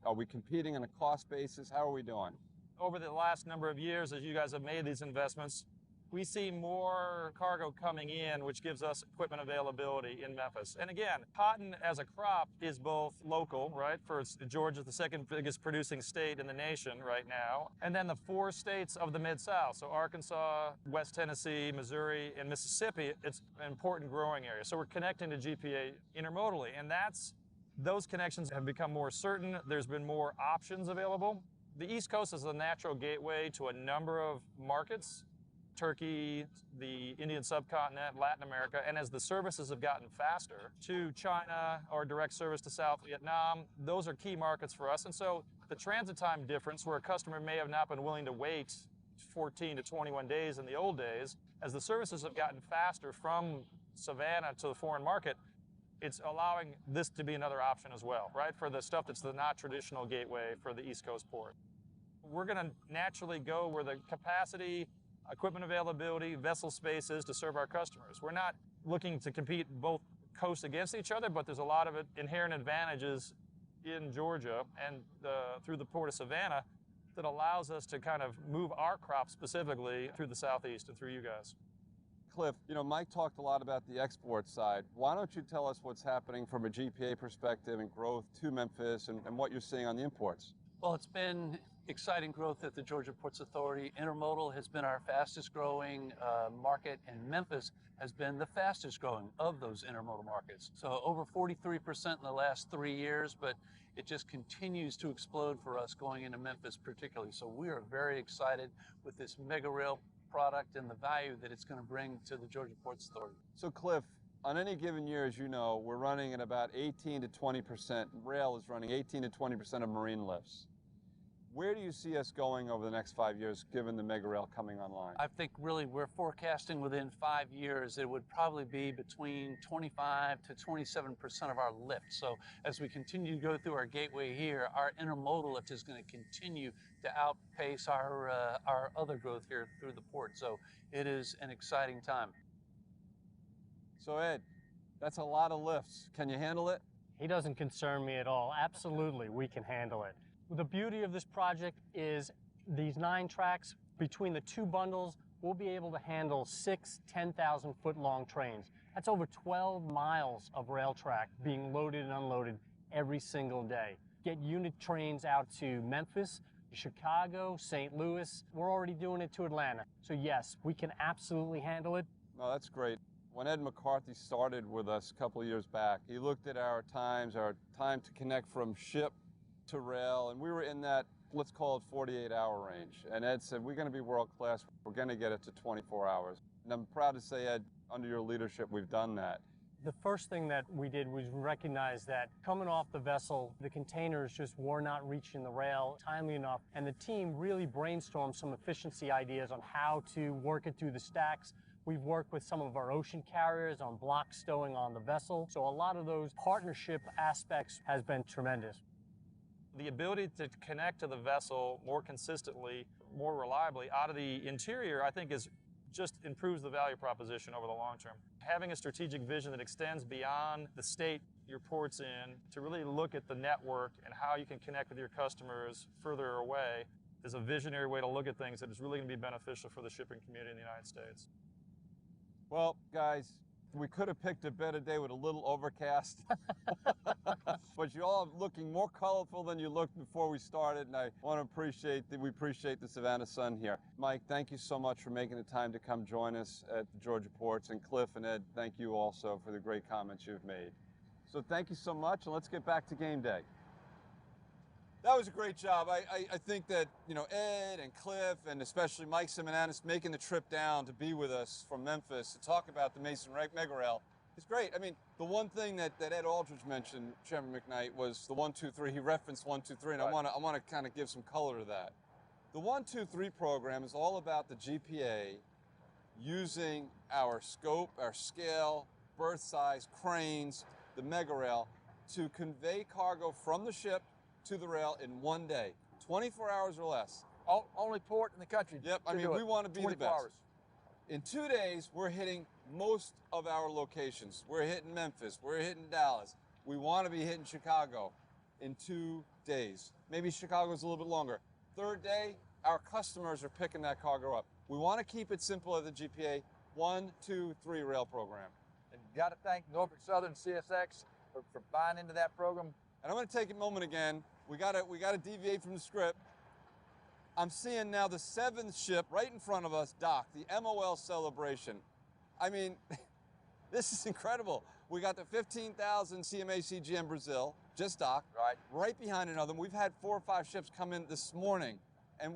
Are we competing on a cost basis? How are we doing?
Over the last number of years, as you guys have made these investments, we see more cargo coming in, which gives us equipment availability in Memphis. And again, cotton as a crop is both local, right? Georgia's the second biggest producing state in the nation right now. And then the 4 states of the Mid-South, so Arkansas, West Tennessee, Missouri, and Mississippi, it's an important growing area. So we're connecting to GPA intermodally, and those connections have become more certain. There's been more options available. The East Coast is a natural gateway to a number of markets. Turkey, the Indian subcontinent, Latin America, and as the services have gotten faster to China or direct service to South Vietnam, those are key markets for us. And so the transit time difference, where a customer may have not been willing to wait 14 to 21 days in the old days, as the services have gotten faster from Savannah to the foreign market, it's allowing this to be another option as well, right? For the stuff that's the not traditional gateway for the East Coast port. We're going to naturally go where the capacity, equipment availability, vessel spaces to serve our customers. We're not looking to compete both coasts against each other, but there's a lot of inherent advantages in Georgia and through the Port of Savannah that allows us to kind of move our crop specifically through the Southeast and through you guys.
Cliff, you know, Mike talked a lot about the export side. Why don't you tell us what's happening from a GPA perspective and growth to Memphis and what you're seeing on the imports?
Well, it's been exciting growth at the Georgia Ports Authority. Intermodal has been our fastest growing market, and Memphis has been the fastest growing of those intermodal markets. So over 43% in the last 3 years, but it just continues to explode for us going into Memphis particularly. So we are very excited with this mega rail product and the value that it's going to bring to the Georgia Ports Authority.
So Cliff, on any given year, as you know, we're running at about 18 to 20%. Rail is running 18 to 20% of marine lifts. Where do you see us going over the next 5 years, given the mega rail coming online?
I think really we're forecasting within 5 years it would probably be between 25 to 27% of our lift. So as we continue to go through our gateway here, our intermodal lift is going to continue to outpace our other growth here through the port. So it is an exciting time.
So Ed, that's a lot of lifts. Can you handle it?
He doesn't concern me at all. Absolutely, we can handle it. The beauty of this project is these 9 tracks, between the 2 bundles, we'll be able to handle 6 10,000-foot long trains. That's over 12 miles of rail track being loaded and unloaded every single day. get unit trains out to Memphis, Chicago, St. Louis. We're already doing it to Atlanta. So yes, we can absolutely handle it.
No, that's great. When Ed McCarthy started with us a couple of years back, he looked at our time to connect from ship to rail, and we were in that, let's call it 48-hour range. And Ed said, we're going to be world-class. We're going to get it to 24 hours. And I'm proud to say, Ed, under your leadership, we've done that.
The first thing that we did was recognize that coming off the vessel, the containers just were not reaching the rail timely enough, and the team really brainstormed some efficiency ideas on how to work it through the stacks. We've worked with some of our ocean carriers on block stowing on the vessel, so a lot of those partnership aspects has been tremendous.
The ability to connect to the vessel more consistently, more reliably out of the interior, I think just improves the value proposition over the long term. Having a strategic vision that extends beyond the state your port's in to really look at the network and how you can connect with your customers further away is a visionary way to look at things that is really going to be beneficial for the shipping community in the United States.
Well, guys, we could have picked a better day with a little overcast, but you all are looking more colorful than you looked before we started, and I want to appreciate we appreciate the Savannah sun here. Mike, thank you so much for making the time to come join us at the Georgia Ports, and Cliff and Ed, thank you also for the great comments you've made. So thank you so much, and let's get back to game day. That was a great job. I think that, you know, Ed and Cliff and especially Mike Simonanis making the trip down to be with us from Memphis to talk about the Mason Mega Rail is great. I mean, the one thing that Ed Aldridge mentioned, Chairman McKnight, was the 1, 2, 3. He referenced 1, 2, 3, and
Right.
I want to kind of give some color to that. The 1, 2, 3 program is all about the GPA using our scope, our scale, berth size, cranes, the Mega Rail to convey cargo from the ship to the rail in 1 day, 24 hours or less.
Only port in the country.
Yep, I mean, we want to be the
24
best.
hours.
In 2 days, we're hitting most of our locations. We're hitting Memphis, we're hitting Dallas. We want to be hitting Chicago in 2 days. Maybe Chicago's a little bit longer. Third day, our customers are picking that cargo up. We want to keep it simple at the GPA 1, 2, 3 rail program.
And you got to thank Norfolk Southern CSX for buying into that program.
And I'm going to take a moment again. We got to deviate from the script. I'm seeing now the 7th ship right in front of us dock, the MOL celebration. I mean, this is incredible. We got the 15,000 CMA CGM Brazil just docked, right behind another. We've had 4 or 5 ships come in this morning, and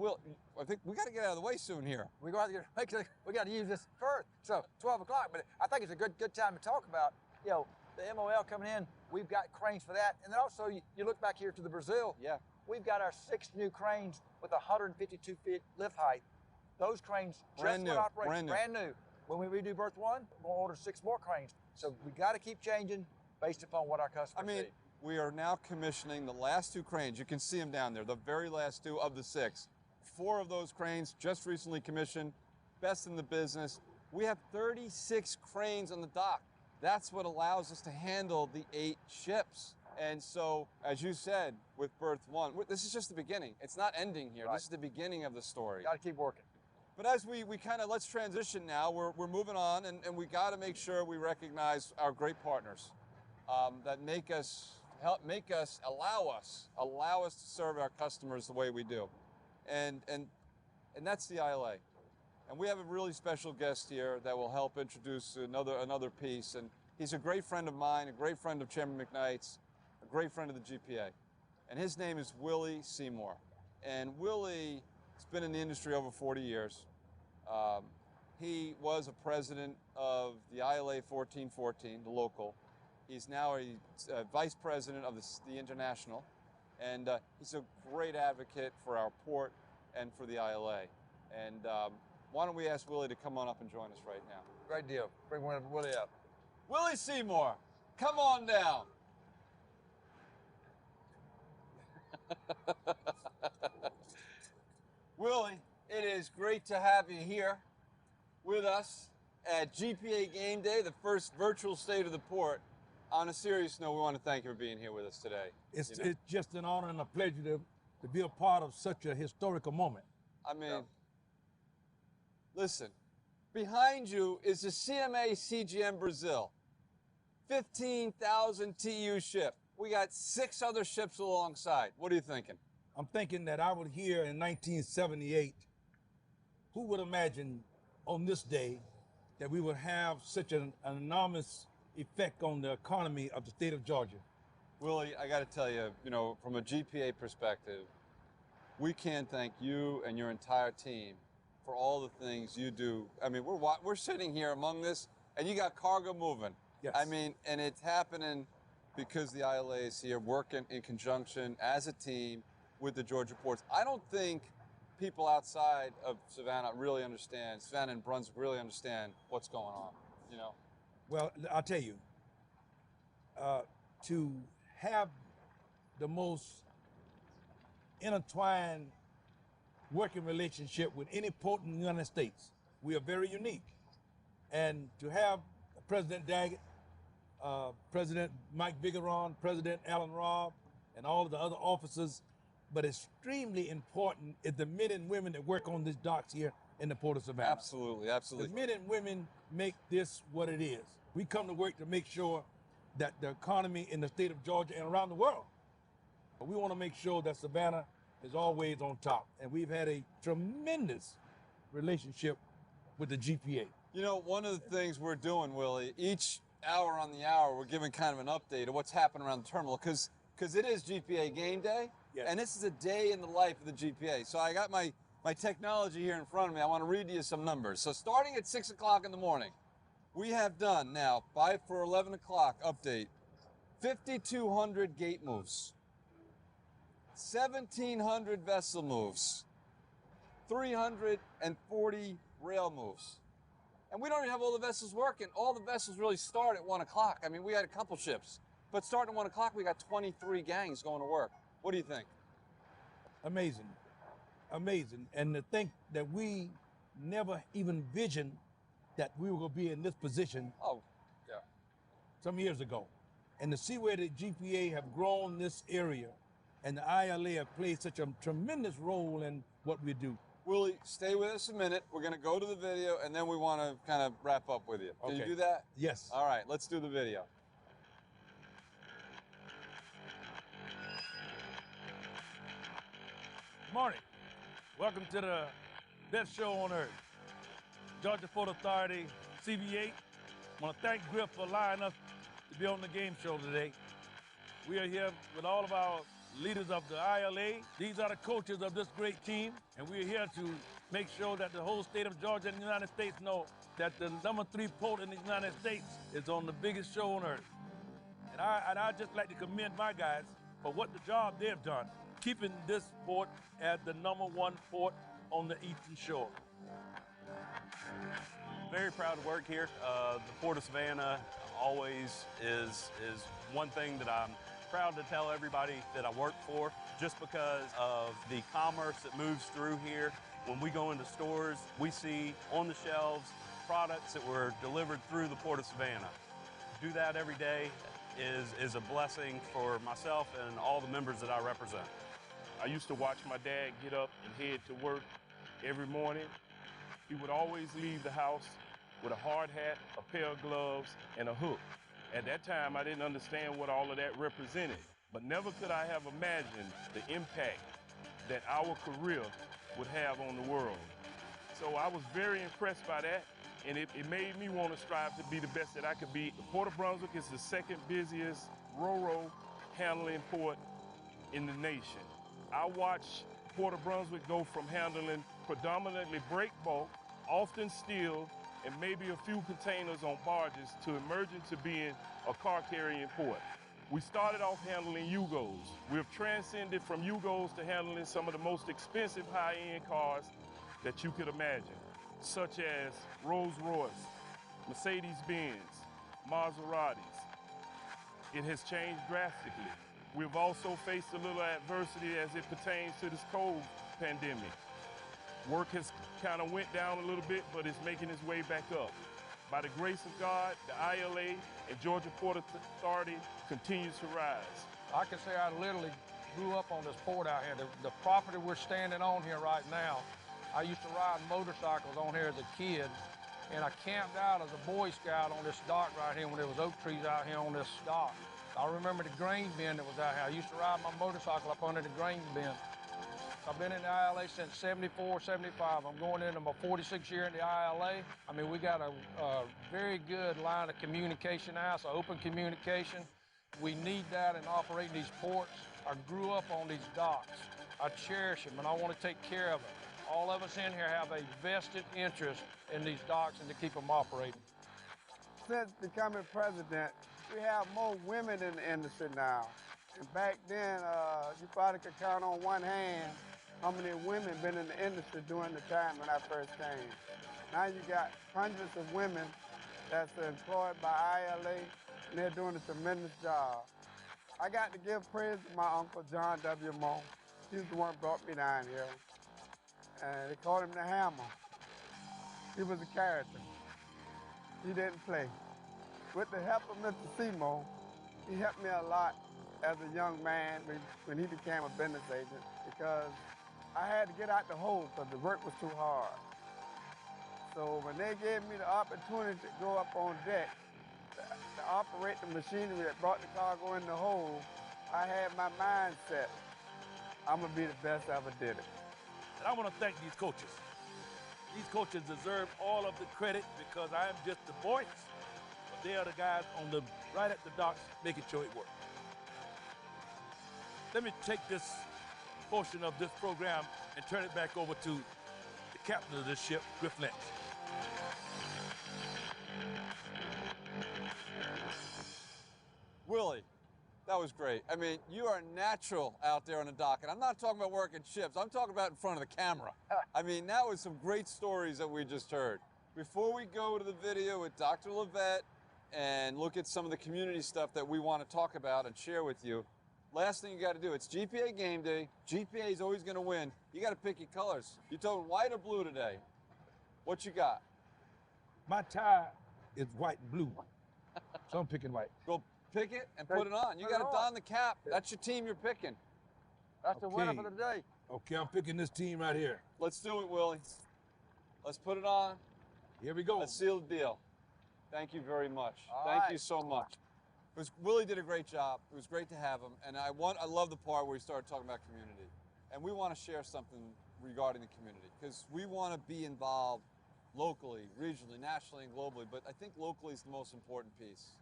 I think we got to get out of the way soon here.
We got to use this berth. So 12 o'clock, but I think it's a good time to talk about, you know, the MOL coming in. We've got cranes for that. And then also, you look back here to the Brazil.
Yeah.
We've got our 6 new cranes with 152 feet lift height. Those cranes
brand new.
When we redo berth 1, we'll order 6 more cranes. So we got to keep changing based upon what our customers need.
We are now commissioning the last 2 cranes. You can see them down there, the very last 2 of the 6. 4 of those cranes just recently commissioned, best in the business. We have 36 cranes on the dock. That's what allows us to handle the 8 ships. And so, as you said, with berth 1, this is just the beginning. It's not ending here. Right. This is the beginning of the story.
Got to keep working.
But as we kind of, let's transition now. We're moving on, and we got to make sure we recognize our great partners that allow us to serve our customers the way we do. And that's the ILA. And we have a really special guest here that will help introduce another piece. And he's a great friend of mine, a great friend of Chairman McKnight's, a great friend of the GPA. And his name is Willie Seymour. And Willie has been in the industry over 40 years. He was a president of the ILA 1414, the local. He's now a vice president of the International. And he's a great advocate for our port and for the ILA. And why don't we ask Willie to come on up and join us right now?
Great deal. Bring Willie up.
Willie Seymour, come on down. Willie, it is great to have you here with us at GPA Game Day, the first virtual state of the port. On a serious note, we want to thank you for being here with us today.
It's just an honor and a pleasure to be a part of such a historical moment.
I mean, listen, behind you is the CMA CGM Brazil, 15,000 TEU ship. we got 6 other ships alongside. What are you thinking?
I'm thinking that I was here in 1978. Who would imagine on this day that we would have such an enormous effect on the economy of the state of Georgia?
Willie, I got to tell you, from a GPA perspective, we can't thank you and your entire team for all the things you do. I mean, we're sitting here among this, and you got cargo moving.
Yes.
I mean, and it's happening because the ILA is here working in conjunction as a team with the Georgia ports. I don't think people outside of Savannah and Brunswick really understand what's going on,
Well, I'll tell you, to have the most intertwined working relationship with any port in the United States, we are very unique. And to have President Daggett, President Mike Vigeron, President Alan Robb, and all of the other officers, but extremely important is the men and women that work on these docks here in the Port of Savannah.
Absolutely, absolutely.
The men and women make this what it is. We come to work to make sure that the economy in the state of Georgia and around the world, we want to make sure that Savannah is always on top. And we've had a tremendous relationship with the GPA.
One of the things we're doing, Willie, each hour on the hour, we're giving kind of an update of what's happening around the terminal, because it is GPA game day.
Yes.
And this is a day in the life of the GPA. So I got my technology here in front of me. I want to read you some numbers. So starting at 6 o'clock in the morning, we have done now, for 11 o'clock update, 5,200 gate moves, 1,700 vessel moves, 340 rail moves. And we don't even have all the vessels working. All the vessels really start at 1 o'clock. I mean, we had a couple ships, but starting at 1 o'clock, we got 23 gangs going to work. What do you think?
Amazing, amazing. And to think that we never even envisioned that we were going to be in this position some years ago. And to see where the GPA have grown this area and the ILA have played such a tremendous role in what we do.
Willie, stay with us a minute. We're going to go to the video, and then we want to kind of wrap up with you. Can you do that?
Yes.
All right, let's do the video.
Good morning. Welcome to the best show on earth. Georgia Port Authority, CV8. I want to thank Griff for allowing us to be on the game show today. We are here with all of our leaders of the ILA. These are the coaches of this great team, and we're here to make sure that the whole state of Georgia and the United States know that the #3 port in the United States is on the biggest show on earth. And I'd just like to commend my guys for what the job they've done, keeping this port as the #1 port on the Eastern Shore.
Very proud to work here. The Port of Savannah always is one thing that I'm proud to tell everybody that I work for, just because of the commerce that moves through here. When we go into stores, we see on the shelves products that were delivered through the Port of Savannah. Do that every day is a blessing for myself and all the members that I represent.
I used to watch my dad get up and head to work every morning. He would always leave the house with a hard hat, a pair of gloves, and a hook. At that time, I didn't understand what all of that represented, but never could I have imagined the impact that our career would have on the world. So I was very impressed by that, and it made me want to strive to be the best that I could be. The Port of Brunswick is the second busiest ro-ro handling port in the nation. I watched Port of Brunswick go from handling predominantly break bulk, often steel, and maybe a few containers on barges, to emerging to being a car-carrying port. We started off handling Yugos. We've transcended from Yugos to handling some of the most expensive high-end cars that you could imagine, such as Rolls-Royce, Mercedes-Benz, Maseratis. It has changed drastically. We've also faced a little adversity as it pertains to this COVID pandemic. Work has kind of went down a little bit, but it's making its way back up. By the grace of God, the ILA and Georgia Port Authority continues to rise.
I can say I literally grew up on this port out here. The property we're standing on here right now, I used to ride motorcycles on here as a kid, and I camped out as a Boy Scout on this dock right here when there was oak trees out here on this dock. I remember the grain bin that was out here. I used to ride my motorcycle up under the grain bin. I've been in the ILA since 74, 75. I'm going into my 46th year in the ILA. I mean, we got a very good line of communication now, so open communication. We need that in operating these ports. I grew up on these docks. I cherish them, and I want to take care of them. All of us in here have a vested interest in these docks and to keep them operating.
Since becoming president, we have more women in the industry now. And back then, you probably could count on one hand how many women been in the industry during the time when I first came. Now you got hundreds of women that's employed by ILA, and they're doing a tremendous job. I got to give praise to my uncle, John W. Moe. He's the one who brought me down here. And they called him the Hammer. He was a character. He didn't play. With the help of Mr. Seymour, he helped me a lot as a young man when he became a business agent, because I had to get out the hole because the work was too hard. So when they gave me the opportunity to go up on deck to operate the machinery that brought the cargo in the hole, I had my mind set. I'm gonna be the best I ever did it.
And I want to thank these coaches. These coaches deserve all of the credit because I am just the voice, but they are the guys on the right at the docks making sure it works. Let me take this portion of this program and turn it back over to the captain of this ship, Griff Lynch.
Willie, that was great. I mean, you are natural out there on the dock, and I'm not talking about working ships. I'm talking about in front of the camera. I mean, that was some great stories that we just heard. Before we go to the video with Dr. Levette and look at some of the community stuff that we want to talk about and share with you, last thing you got to do, it's GPA game day. GPA is always going to win. You got to pick your colors. You told white or blue today. What you got?
My tie is white and blue, so I'm picking white.
Go pick it and put it on. You got to don the cap. That's your team you're picking.
That's the winner for the day.
Okay, I'm picking this team right here.
Let's do it, Willie. Let's put it on.
Here we go.
Let's seal the deal. Thank you very much.
All
Thank
right.
you so much. Willie did a great job. It was great to have him. And I love the part where he started talking about community. And we want to share something regarding the community because we want to be involved locally, regionally, nationally, and globally. But I think locally is the most important piece.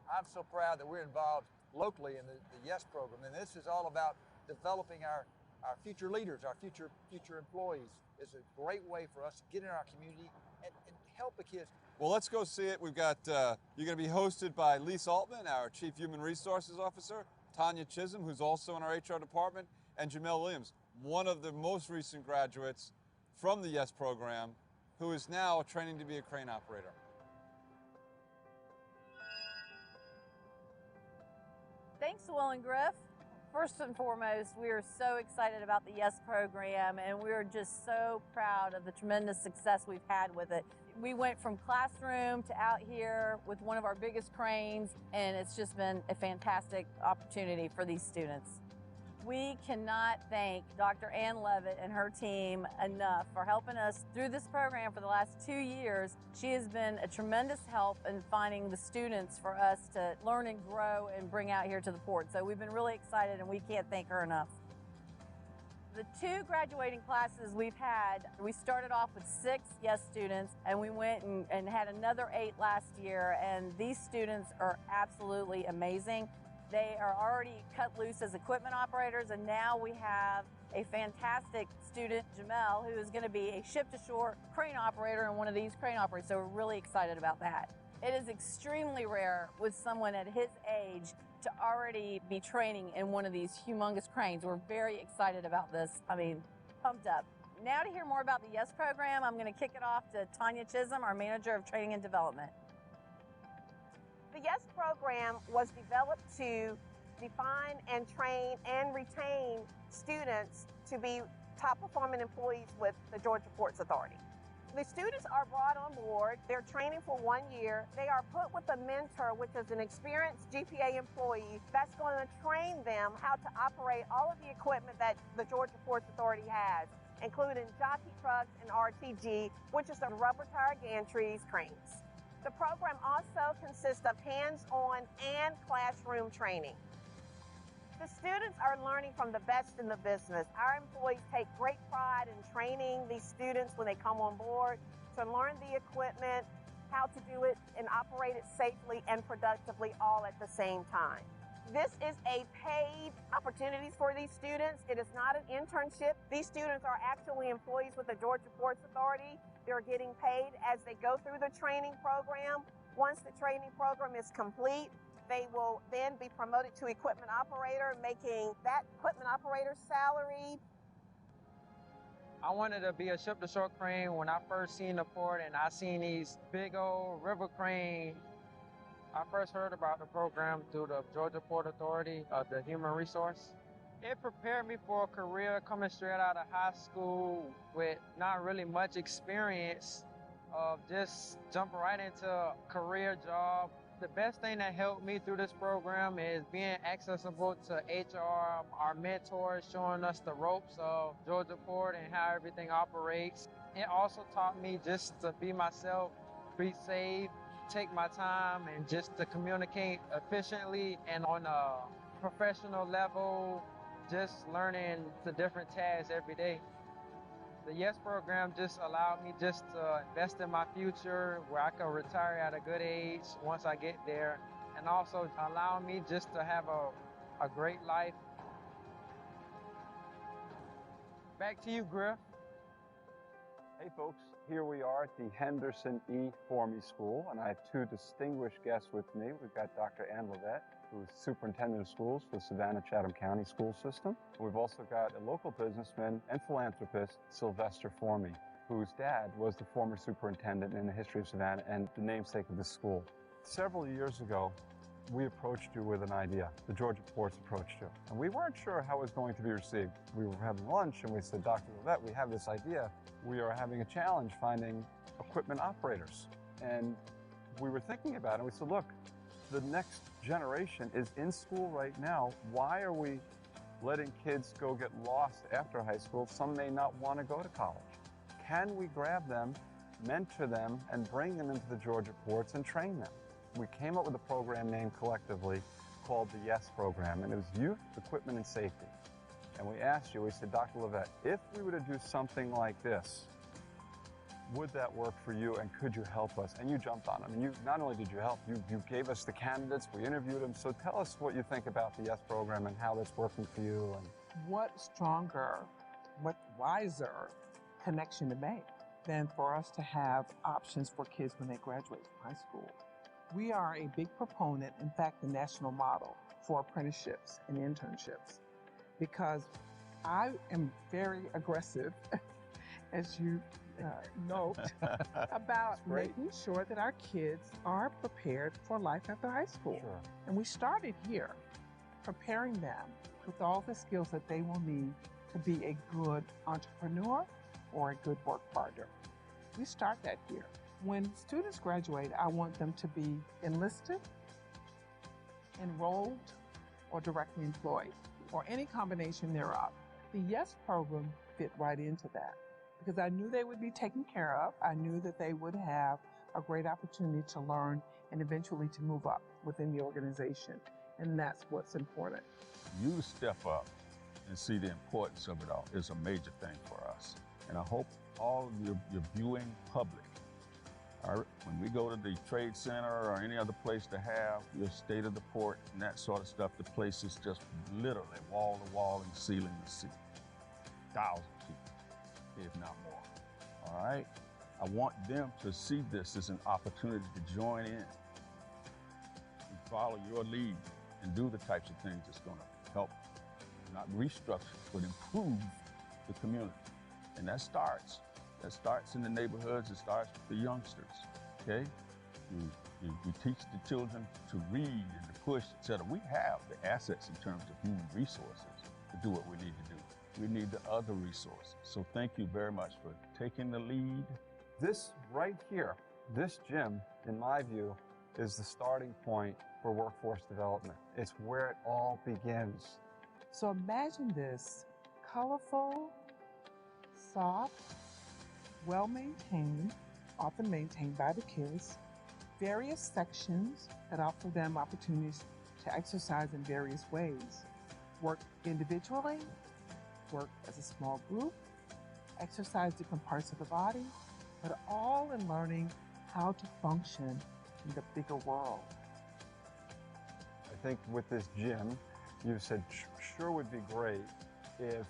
I'm so proud that we're involved locally in the YES program. And this is all about developing our future leaders, our future employees. It's a great way for us to get in our community and help the kids.
Well, let's go see it. We've got, you're going to be hosted by Lise Altman, our Chief Human Resources Officer, Tanya Chisholm, who's also in our HR department, and Jamel Williams, one of the most recent graduates from the YES program, who is now training to be a crane operator.
Thanks, Will and Griff. First and foremost, we are so excited about the YES program, and we're just so proud of the tremendous success we've had with it. We went from classroom to out here with one of our biggest cranes, and it's just been a fantastic opportunity for these students. We cannot thank Dr. Ann Levitt and her team enough for helping us through this program for the last 2 years. She has been a tremendous help in finding the students for us to learn and grow and bring out here to the port. So we've been really excited, and we can't thank her enough. The 2 graduating classes we've had, we started off with 6 YES students, and we went and had another 8 last year, and these students are absolutely amazing. They are already cut loose as equipment operators, and now we have a fantastic student, Jamel, who is going to be a ship-to-shore crane operator and one of these crane operators, so we're really excited about that. It is extremely rare with someone at his age to already be training in one of these humongous cranes. We're very excited about this. I mean, pumped up. Now to hear more about the YES program, I'm going to kick it off to Tanya Chisholm, our Manager of Training and Development.
The YES program was developed to define and train and retain students to be top performing employees with the Georgia Ports Authority. The students are brought on board, they're training for 1 year, they are put with a mentor, which is an experienced GPA employee that's going to train them how to operate all of the equipment that the Georgia Ports Authority has, including jockey trucks and RTG, which is the rubber tire gantries cranes. The program also consists of hands-on and classroom training. The students are learning from the best in the business. Our employees take great pride in training these students when they come on board to learn the equipment, how to do it and operate it safely and productively all at the same time. This is a paid opportunity for these students. It is not an internship. These students are actually employees with the Georgia Ports Authority. They're getting paid as they go through the training program. Once the training program is complete, they will then be promoted to equipment operator, making that equipment operator's salary.
I wanted to be a ship-to-shore crane when I first seen the port and I seen these big old river cranes. I first heard about the program through the Georgia Port Authority, the human resource. It prepared me for a career coming straight out of high school with not really much experience of just jumping right into a career job. The best thing that helped me through this program is being accessible to HR, our mentors, showing us the ropes of Georgia Port and how everything operates. It also taught me just to be myself, be safe, take my time, and just to communicate efficiently and on a professional level, just learning the different tasks every day. The YES program just allowed me just to invest in my future where I can retire at a good age once I get there, and also allow me just to have a great life. Back to you, Griff.
Hey folks, here we are at the Henderson E. Formey School, and I have two distinguished guests with me. We've got Dr. Ann Levette, who is Superintendent of Schools for the Savannah-Chatham County School System. We've also got a local businessman and philanthropist, Sylvester Formey, whose dad was the former superintendent in the history of Savannah and the namesake of the school. Several years ago, we approached you with an idea. The Georgia Ports approached you, and we weren't sure how it was going to be received. We were having lunch, and we said, Dr. Levette, we have this idea. We are having a challenge finding equipment operators. And we were thinking about it, and we said, look, the next generation is in school right now. Why are we letting kids go get lost after high school? Some may not want to go to college. Can we grab them, mentor them, and bring them into the Georgia ports and train them? We came up with a program name collectively called the YES program, and it was Youth, Equipment, and Safety. And we asked you, we said, Dr. Levette, if we were to do something like this, would that work for you, and could you help us? And you jumped on it. I mean, not only did you help, you gave us the candidates, we interviewed them. So tell us what you think about the YES program and how that's working for you. And
what stronger, what wiser connection to make than for us to have options for kids when they graduate from high school. We are a big proponent, in fact, the national model for apprenticeships and internships, because I am very aggressive, as you note, about making sure that our kids are prepared for life after high school.
Sure.
And we started here, preparing them with all the skills that they will need to be a good entrepreneur or a good work partner. We start that here. When students graduate, I want them to be enlisted, enrolled, or directly employed, or any combination thereof. The YES program fit right into that because I knew they would be taken care of. I knew that they would have a great opportunity to learn and eventually to move up within the organization. And that's what's important.
You step up and see the importance of it all is a major thing for us. And I hope all of your viewing public, when we go to the trade center or any other place to have your state of the port and that sort of stuff, the place is just literally wall to wall and ceiling to ceiling. Thousands of people, if not more. All right? I want them to see this as an opportunity to join in and follow your lead and do the types of things that's going to help not restructure, but improve the community. And that starts in the neighborhoods, it starts with the youngsters, okay? You teach the children to read and to push, et cetera. We have the assets in terms of human resources to do what we need to do. We need the other resources. So thank you very much for taking the lead.
This right here, this gym, in my view, is the starting point for workforce development. It's where it all begins.
So imagine this colorful, soft, well-maintained, often maintained by the kids, various sections that offer them opportunities to exercise in various ways. Work individually, work as a small group, exercise different parts of the body, but all in learning how to function in the bigger world.
I think with this gym, you said sure would be great if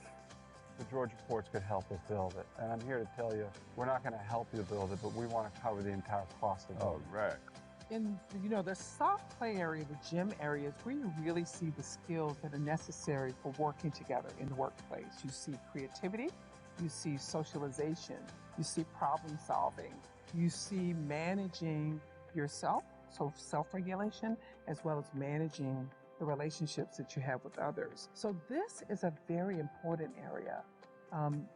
the Georgia Ports could help us build it. And I'm here to tell you, we're not going to help you build it, but we want to cover the entire cost of it.
Oh, right.
In the soft play area, the gym area is where you really see the skills that are necessary for working together in the workplace. You see creativity, you see socialization, you see problem solving, you see managing yourself, so self-regulation, as well as managing the relationships that you have with others. So this is a very important area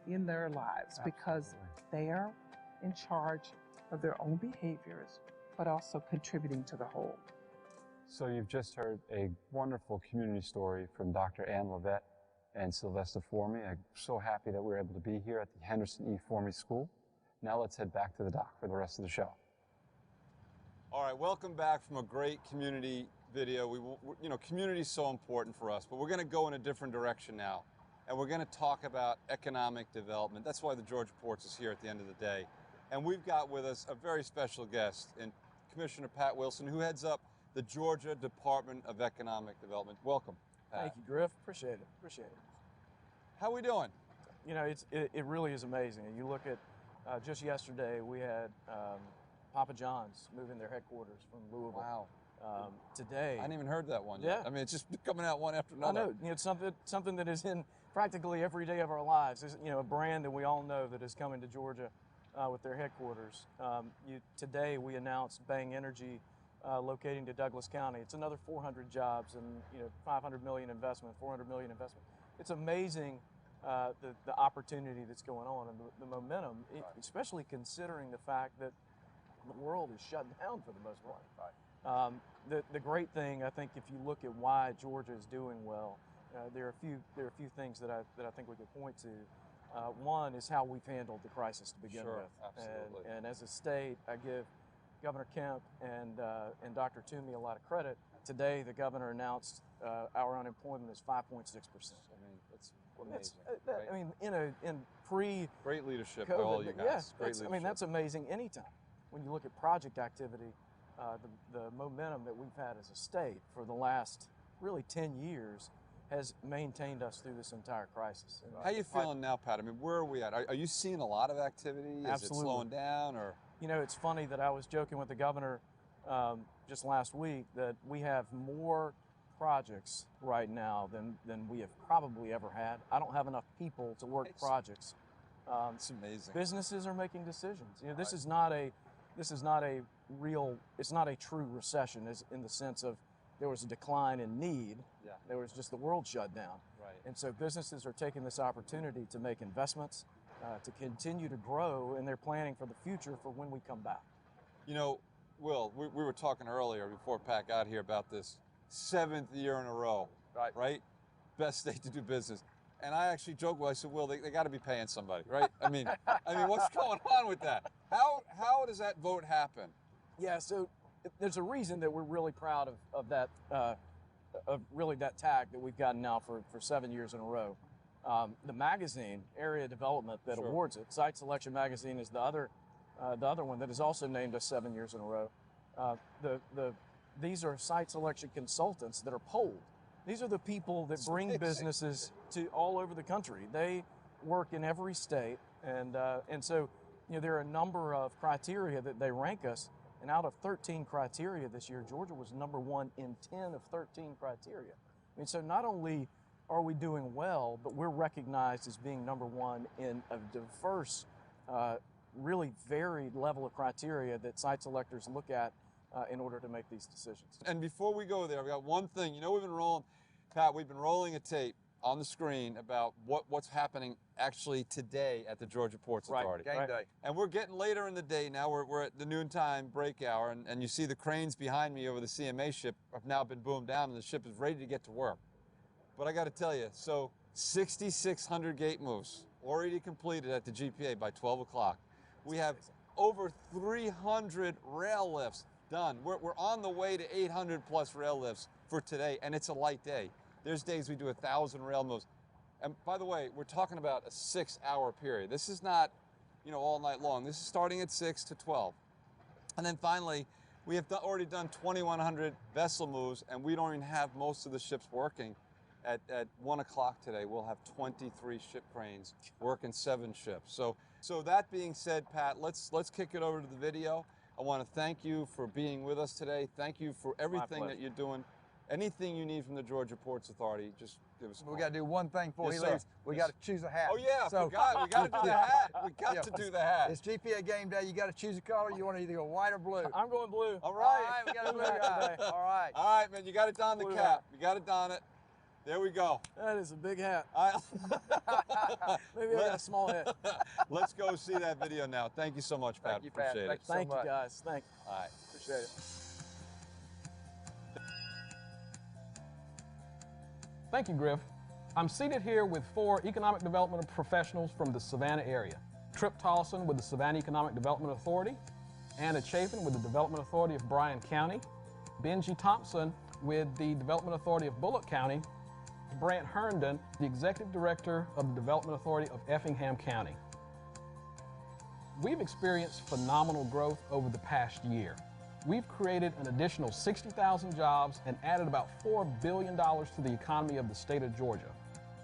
in their lives because they are in charge of their own behaviors, but also contributing to the whole.
So you've just heard a wonderful community story from Dr. Ann Levette and Sylvester Formey. I'm so happy that we were able to be here at the Henderson E. Formey School. Now let's head back to the dock for the rest of the show. All right, welcome back from a great community video. Community is so important for us, but we're going to go in a different direction now, and we're going to talk about economic development. That's why the Georgia Ports is here at the end of the day. And we've got with us a very special guest, and Commissioner Pat Wilson, who heads up the Georgia Department of Economic Development. Welcome, Pat.
Thank you, Griff. Appreciate it. Appreciate it.
How are we doing?
You know, it really is amazing. You look at just yesterday, we had Papa John's moving their headquarters from Louisville.
Wow.
Today,
I hadn't even heard that one
yeah.
yet. I mean, it's just coming out one after another.
I know. It's something that is in practically every day of our lives. It's, a brand that we all know that is coming to Georgia with their headquarters. Today we announced Bang Energy locating to Douglas County. It's another 400 jobs and 500 million investment, 400 million investment. It's amazing the opportunity that's going on and the momentum, especially considering the fact that the world is shut down for the most part. The great thing, I think, if you look at why Georgia is doing well, there are a few things that I think we could point to. One is how we've handled the crisis to begin with.
Absolutely.
And as a state, I give Governor Kemp and Dr. Toomey a lot of credit. Today, the governor announced our unemployment is 5.6%. I
mean, it's amazing.
Great
leadership by all you guys.
Yeah, that's amazing anytime. When you look at project activity, the momentum that we've had as a state for the last really 10 years has maintained us through this entire crisis.
How are you feeling now, Pat? I mean, where are we at? Are you seeing a lot of activity?
Absolutely.
Is it slowing down? Or
it's funny that I was joking with the governor just last week that we have more projects right now than we have probably ever had. I don't have enough people to work projects.
It's amazing.
Businesses are making decisions. This is not a it's not a true recession in the sense of there was a decline in need.
Yeah.
There was just the world shut down.
Right.
And so businesses are taking this opportunity to make investments, to continue to grow, and they're planning for the future for when we come back.
Will, we were talking earlier before Pat got here about this 7th year in a row, right? Best state to do business. And I actually joked with, I said, Will, they got to be paying somebody, right? I mean, what's going on with that? How does that vote happen?
Yeah, so there's a reason that we're really proud of that, of really that tag that we've gotten now for 7 years in a row. The magazine, Area Development, that awards it, Site Selection Magazine is the other one that has also named us 7 years in a row. These are site selection consultants that are polled. These are the people that bring businesses to all over the country. They work in every state, and so there are a number of criteria that they rank us. And out of 13 criteria this year, Georgia was number 1 in 10 of 13 criteria. So not only are we doing well, but we're recognized as being number 1 in a diverse, really varied level of criteria that site selectors look at in order to make these decisions.
And before we go there, I've got one thing. We've been rolling a tape on the screen about what's happening actually today at the Georgia Ports Authority.
Game day.
And we're getting later in the day now. We're at the noontime break hour, and you see the cranes behind me over the CMA ship have now been boomed down, and the ship is ready to get to work. But I got to tell you, so 6,600 gate moves already completed at the GPA by 12 o'clock. We have over 300 rail lifts. done. We're on the way to 800 plus rail lifts for today, and it's a light day. There's days we do 1,000 rail moves. And by the way, we're talking about a 6-hour period. This is not, all night long. This is starting at 6 to 12. And then finally, we have already done 2,100 vessel moves, and we don't even have most of the ships working. At 1 o'clock today, we'll have 23 ship cranes working 7 ships. So that being said, Pat, let's kick it over to the video. I want to thank you for being with us today. Thank you for everything that you're doing. Anything you need from the Georgia Ports Authority, just give us a call.
We got to do one thing before he leaves. We got to choose a hat.
Oh yeah, so, we got to do the hat. We got to do the hat.
It's GPA game day. You got to choose a color. You want to either go white or blue.
I'm going blue.
All right, we got a blue guy. All right.
All right, man. You got to don the cap. Hat. You got to don it. There we go.
That is a big hat. Maybe I got a small head.
Let's go see that video now. Thank you so much, Pat.
Thank you, Pat.
Appreciate it.
Thank you, guys. Thank you.
All right.
Appreciate it.
Thank you, Griff. I'm seated here with 4 economic development professionals from the Savannah area. Trip Tolleson with the Savannah Economic Development Authority, Anna Chafin with the Development Authority of Bryan County, Benji Thompson with the Development Authority of Bullock County, Brant Herndon, the Executive Director of the Development Authority of Effingham County. We've experienced phenomenal growth over the past year. We've created an additional 60,000 jobs and added about $4 billion to the economy of the state of Georgia.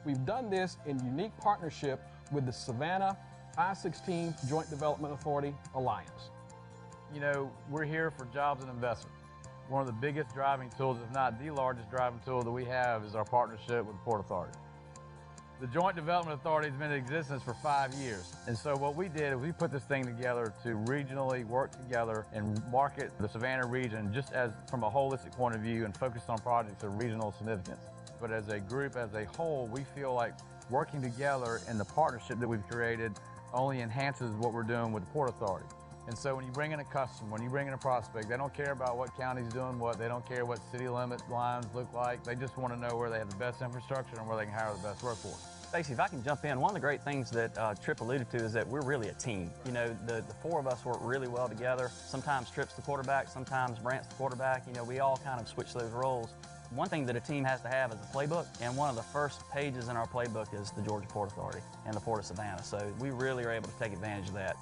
We've done this in unique partnership with the Savannah I-16 Joint Development Authority Alliance.
We're here for jobs and investment. One of the biggest driving tools, if not the largest driving tool that we have, is our partnership with the Port Authority. The Joint Development Authority has been in existence for 5 years. And so what we did is we put this thing together to regionally work together and market the Savannah region just as from a holistic point of view and focus on projects of regional significance. But as a group, as a whole, we feel like working together in the partnership that we've created only enhances what we're doing with the Port Authority. And so when you bring in a customer, when you bring in a prospect, they don't care about what county's doing what, they don't care what city limit lines look like. They just want to know where they have the best infrastructure and where they can hire the best workforce.
Stacey, if I can jump in, one of the great things that Trip alluded to is that we're really a team. The 4 of us work really well together. Sometimes Trip's the quarterback, sometimes Brant's the quarterback. We all kind of switch those roles. One thing that a team has to have is a playbook, and one of the first pages in our playbook is the Georgia Port Authority and the Port of Savannah. So we really are able to take advantage of that.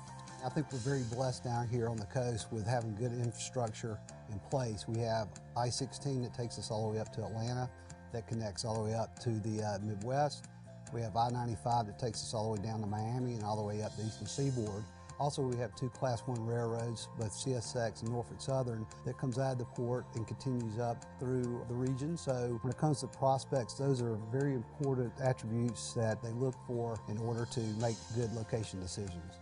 I think we're very blessed down here on the coast with having good infrastructure in place. We have I-16 that takes us all the way up to Atlanta, that connects all the way up to the Midwest. We have I-95 that takes us all the way down to Miami and all the way up the Eastern Seaboard. Also, we have 2 Class 1 railroads, both CSX and Norfolk Southern, that comes out of the port and continues up through the region. So when it comes to prospects, those are very important attributes that they look for in order to make good location decisions.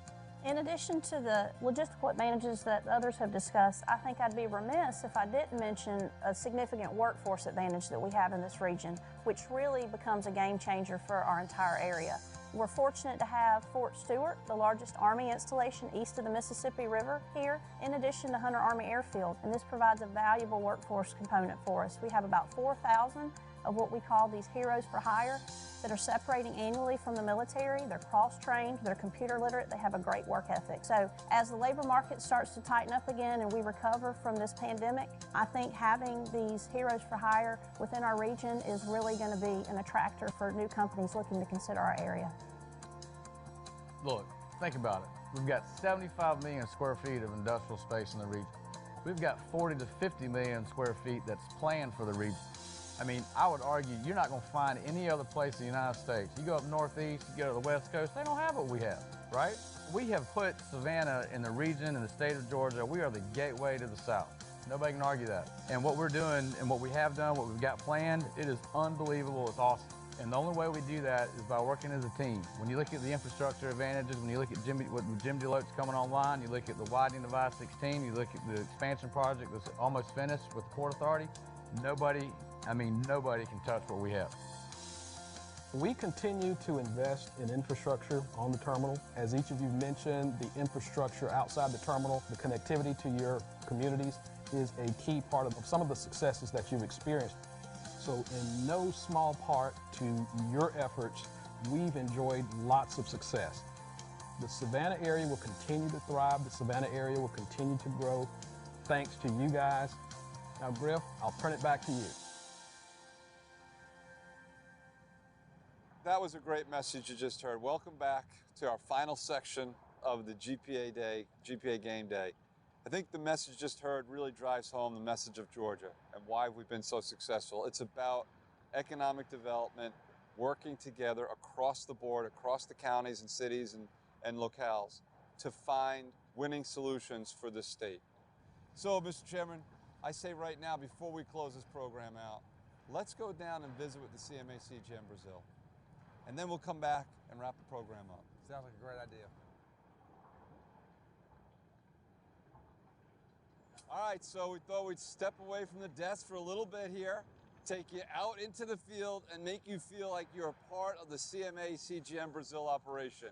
In addition to the logistical advantages that others have discussed, I think I'd be remiss if I didn't mention a significant workforce advantage that we have in this region, which really becomes a game changer for our entire area. We're fortunate to have Fort Stewart, the largest Army installation east of the Mississippi River here, in addition to Hunter Army Airfield, and this provides a valuable workforce component for us. We have about 4,000 of what we call these heroes for hire that are separating annually from the military. They're cross-trained, they're computer literate, they have a great work ethic. So as the labor market starts to tighten up again and we recover from this pandemic, I think having these heroes for hire within our region is really going to be an attractor for new companies looking to consider our area.
Look, think about it. We've got 75 million square feet of industrial space in the region. We've got 40 to 50 million square feet that's planned for the region. I mean, I would argue you're not going to find any other place in the United States. You go up northeast, you go to the West Coast, they don't have what we have, right? We have put Savannah in the region, in the state of Georgia. We are the gateway to the South. Nobody can argue that. And what we're doing and what we have done, what we've got planned, it is unbelievable. It's awesome. And the only way we do that is by working as a team. When you look at the infrastructure advantages, when you look at what Jim Deloatte's coming online, you look at the widening of I-16, you look at the expansion project that's almost finished with the Port Authority, nobody can touch what we have.
We continue to invest in infrastructure on the terminal. As each of you mentioned, the infrastructure outside the terminal, the connectivity to your communities is a key part of some of the successes that you've experienced. So in no small part to your efforts, we've enjoyed lots of success. The Savannah area will continue to thrive. The Savannah area will continue to grow. thanks to you guys. Now, Griff, I'll turn it back to you.
That was a great message you just heard. Welcome back to our final section of the GPA Day, GPA Game Day. I think the message just heard really drives home the message of Georgia and why we've been so successful. It's about economic development, working together across the board, across the counties and cities and locales to find winning solutions for this state. So, Mr. Chairman, I say right now, before we close this program out, let's go down and visit with the CMA CGM Brazil. And then we'll come back and wrap the program up.
Sounds like a great idea.
All right, so we thought we'd step away from the desk for a little bit here, take you out into the field and make you feel like you're a part of the CMA CGM Brazil operation.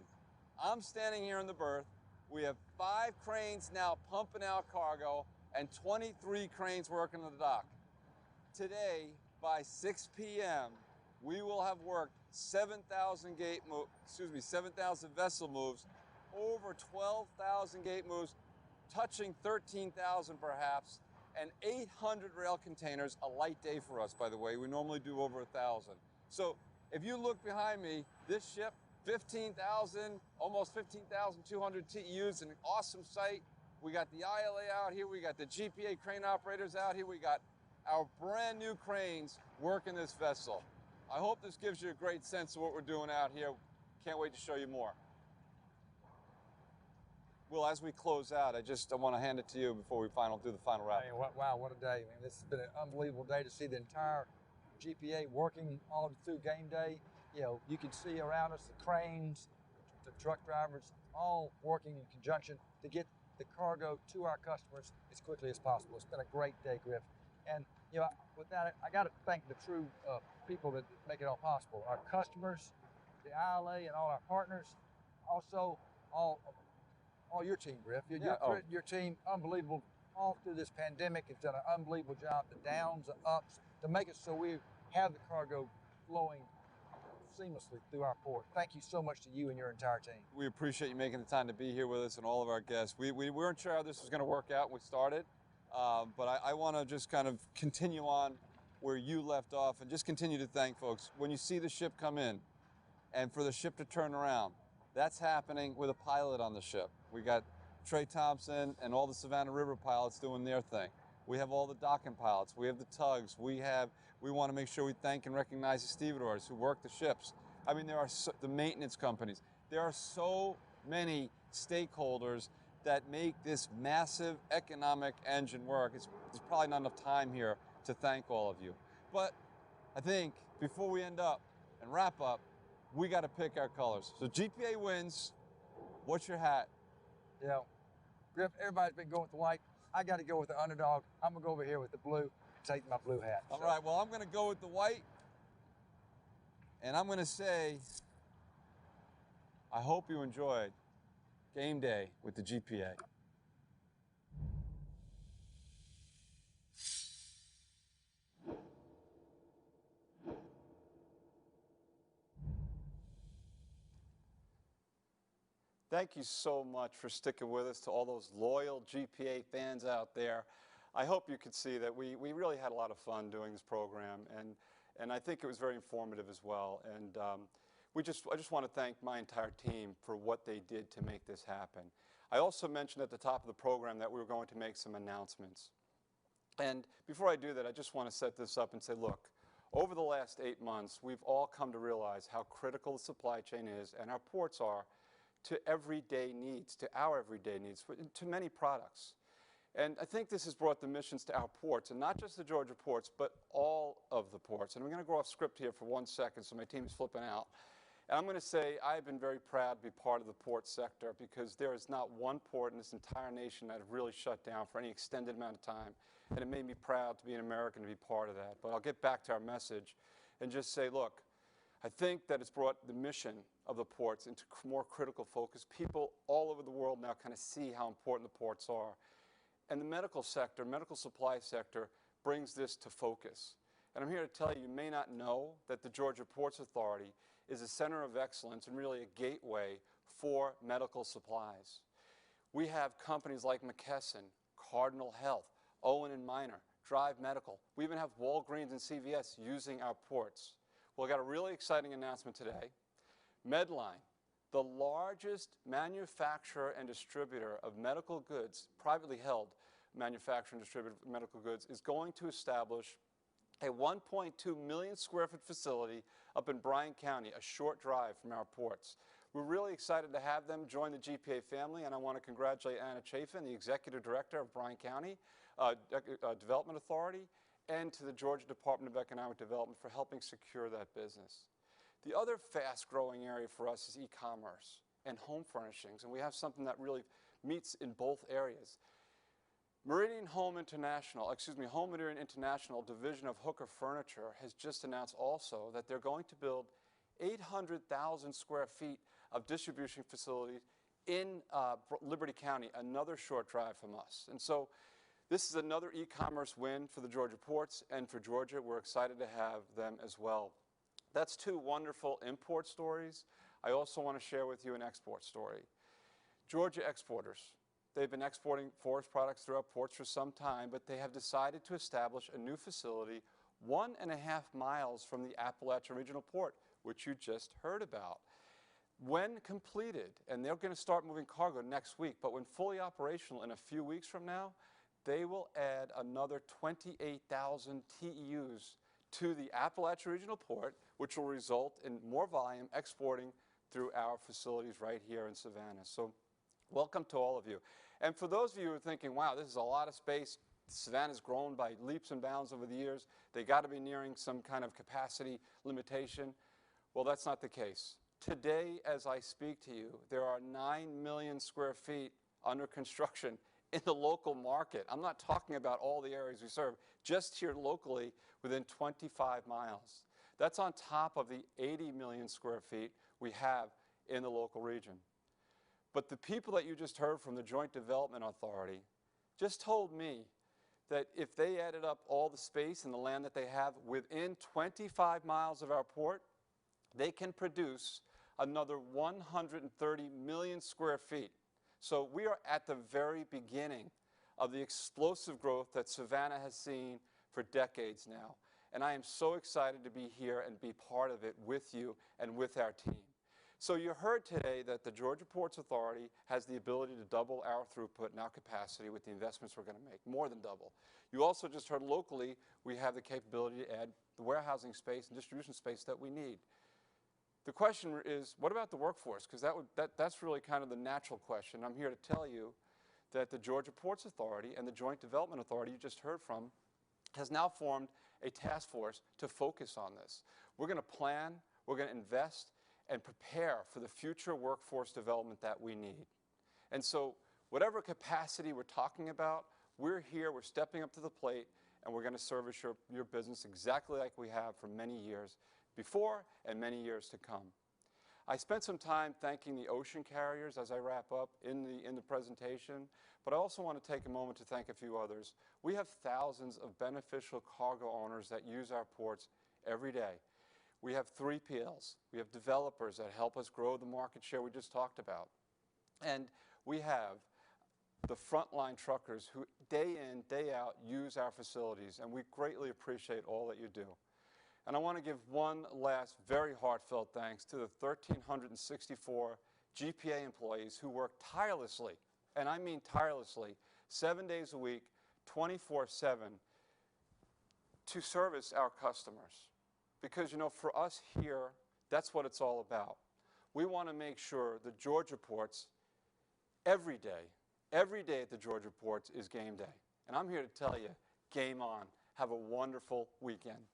I'm standing here in the berth. We have 5 cranes now pumping out cargo and 23 cranes working on the dock. Today, by 6 p.m., we will have worked 7,000 vessel moves, over 12,000 gate moves, touching 13,000 perhaps, and 800 rail containers, a light day for us, by the way. We normally do over 1,000. So if you look behind me, this ship, 15,000, almost 15,200 TEUs, an awesome site. We got the ILA out here. We got the GPA crane operators out here. We got our brand new cranes working this vessel. I hope this gives you a great sense of what we're doing out here. Can't wait to show you more. Well, as we close out, I want to hand it to you before we do the final wrap.
I mean, wow, what a day. I mean, this has been an unbelievable day to see the entire GPA working all through game day. You know, you can see around us the cranes, the truck drivers, all working in conjunction to get the cargo to our customers as quickly as possible. It's been a great day, Griff. And, you know, with that, I got to thank the true people that make it all possible. Our customers, the ILA and all our partners, also all your team, Griff. Your team, unbelievable. All through this pandemic, has done an unbelievable job, the downs, the ups, to make it so we have the cargo flowing seamlessly through our port. Thank you so much to you and your entire team.
We appreciate you making the time to be here with us and all of our guests. We weren't sure how this was going to work out when we started, but I want to just kind of continue on where you left off and just continue to thank folks. When you see the ship come in and for the ship to turn around, that's happening with a pilot on the ship. We got Trey Thompson and all the Savannah River pilots doing their thing. We have all the docking pilots. We have the tugs. We want to make sure we thank and recognize the stevedores who work the ships. I mean, there are the maintenance companies. There are so many stakeholders that make this massive economic engine work. There's probably not enough time here to thank all of you. But I think before we end up and wrap up, we got to pick our colors. So GPA wins. What's your hat?
You know, Griff, everybody's been going with the white. I got to go with the underdog. I'm going to go over here with the blue and take my blue hat.
All right, well, I'm going to go with the white. And I'm going to say, I hope you enjoyed game day with the GPA. Thank you so much for sticking with us, to all those loyal GPA fans out there. I hope you could see that we really had a lot of fun doing this program, and I think it was very informative as well. And I just want to thank my entire team for what they did to make this happen. I also mentioned at the top of the program that we were going to make some announcements. And before I do that, I just want to set this up and say, look, over the last 8 months, we've all come to realize how critical the supply chain is and our ports are to everyday needs, to our everyday needs, to many products. And I think this has brought the missions to our ports, and not just the Georgia ports, but all of the ports. And I'm going to go off script here for 1 second, so my team's flipping out. And I'm going to say I've been very proud to be part of the port sector, because there is not one port in this entire nation that have really shut down for any extended amount of time. And it made me proud to be an American to be part of that. But I'll get back to our message and just say, look, I think that it's brought the mission of the ports into more critical focus. People all over the world now kind of see how important the ports are. And the medical sector, medical supply sector, brings this to focus. And I'm here to tell you, you may not know that the Georgia Ports Authority is a center of excellence and really a gateway for medical supplies. We have companies like McKesson, Cardinal Health, Owen and Minor, Drive Medical. We even have Walgreens and CVS using our ports. Well, I got a really exciting announcement today. Medline, the largest manufacturer and distributor of medical goods, privately held manufacturer and distributor of medical goods, is going to establish a 1.2 million square foot facility up in Bryan County, a short drive from our ports. We're really excited to have them join the GPA family, and I want to congratulate Anna Chafin, the Executive Director of Bryan County Development Authority, and to the Georgia Department of Economic Development for helping secure that business. The other fast-growing area for us is e-commerce and home furnishings, and we have something that really meets in both areas. Home Meridian International division of Hooker Furniture has just announced also that they're going to build 800,000 square feet of distribution facilities in Liberty County, another short drive from us. And so this is another e-commerce win for the Georgia ports and for Georgia. We're excited to have them as well. That's two wonderful import stories. I also want to share with you an export story. Georgia exporters. They've been exporting forest products through our ports for some time, but they have decided to establish a new facility 1.5 miles from the Appalachian Regional Port, which you just heard about. When completed, and they're going to start moving cargo next week, but when fully operational in a few weeks from now, they will add another 28,000 TEUs to the Appalachian Regional Port, which will result in more volume exporting through our facilities right here in Savannah. So welcome to all of you. And for those of you who are thinking, wow, this is a lot of space, Savannah's grown by leaps and bounds over the years, they got to be nearing some kind of capacity limitation. Well, that's not the case. Today, as I speak to you, there are 9 million square feet under construction in the local market. I'm not talking about all the areas we serve, just here locally within 25 miles. That's on top of the 80 million square feet we have in the local region. But the people that you just heard from the Joint Development Authority just told me that if they added up all the space and the land that they have within 25 miles of our port, they can produce another 130 million square feet. So we are at the very beginning of the explosive growth that Savannah has seen for decades now. And I am so excited to be here and be part of it with you and with our team. So you heard today that the Georgia Ports Authority has the ability to double our throughput and our capacity with the investments we're going to make, more than double. You also just heard locally we have the capability to add the warehousing space and distribution space that we need. The question is, what about the workforce? Because that's really kind of the natural question. I'm here to tell you that the Georgia Ports Authority and the Joint Development Authority you just heard from has now formed a task force to focus on this. We're going to plan, we're going to invest, and prepare for the future workforce development that we need. And so whatever capacity we're talking about, we're here, we're stepping up to the plate, and we're going to service your business exactly like we have for many years before and many years to come. I spent some time thanking the ocean carriers as I wrap up in the presentation, but I also want to take a moment to thank a few others. We have thousands of beneficial cargo owners that use our ports every day. We have 3PLs. We have developers that help us grow the market share we just talked about. And we have the frontline truckers who day in, day out use our facilities, and we greatly appreciate all that you do. And I want to give one last very heartfelt thanks to the 1,364 GPA employees who work tirelessly, and I mean tirelessly, 7 days a week, 24/7, to service our customers. Because, you know, for us here, that's what it's all about. We want to make sure the Georgia ports, every day at the Georgia ports is game day. And I'm here to tell you, game on. Have a wonderful weekend.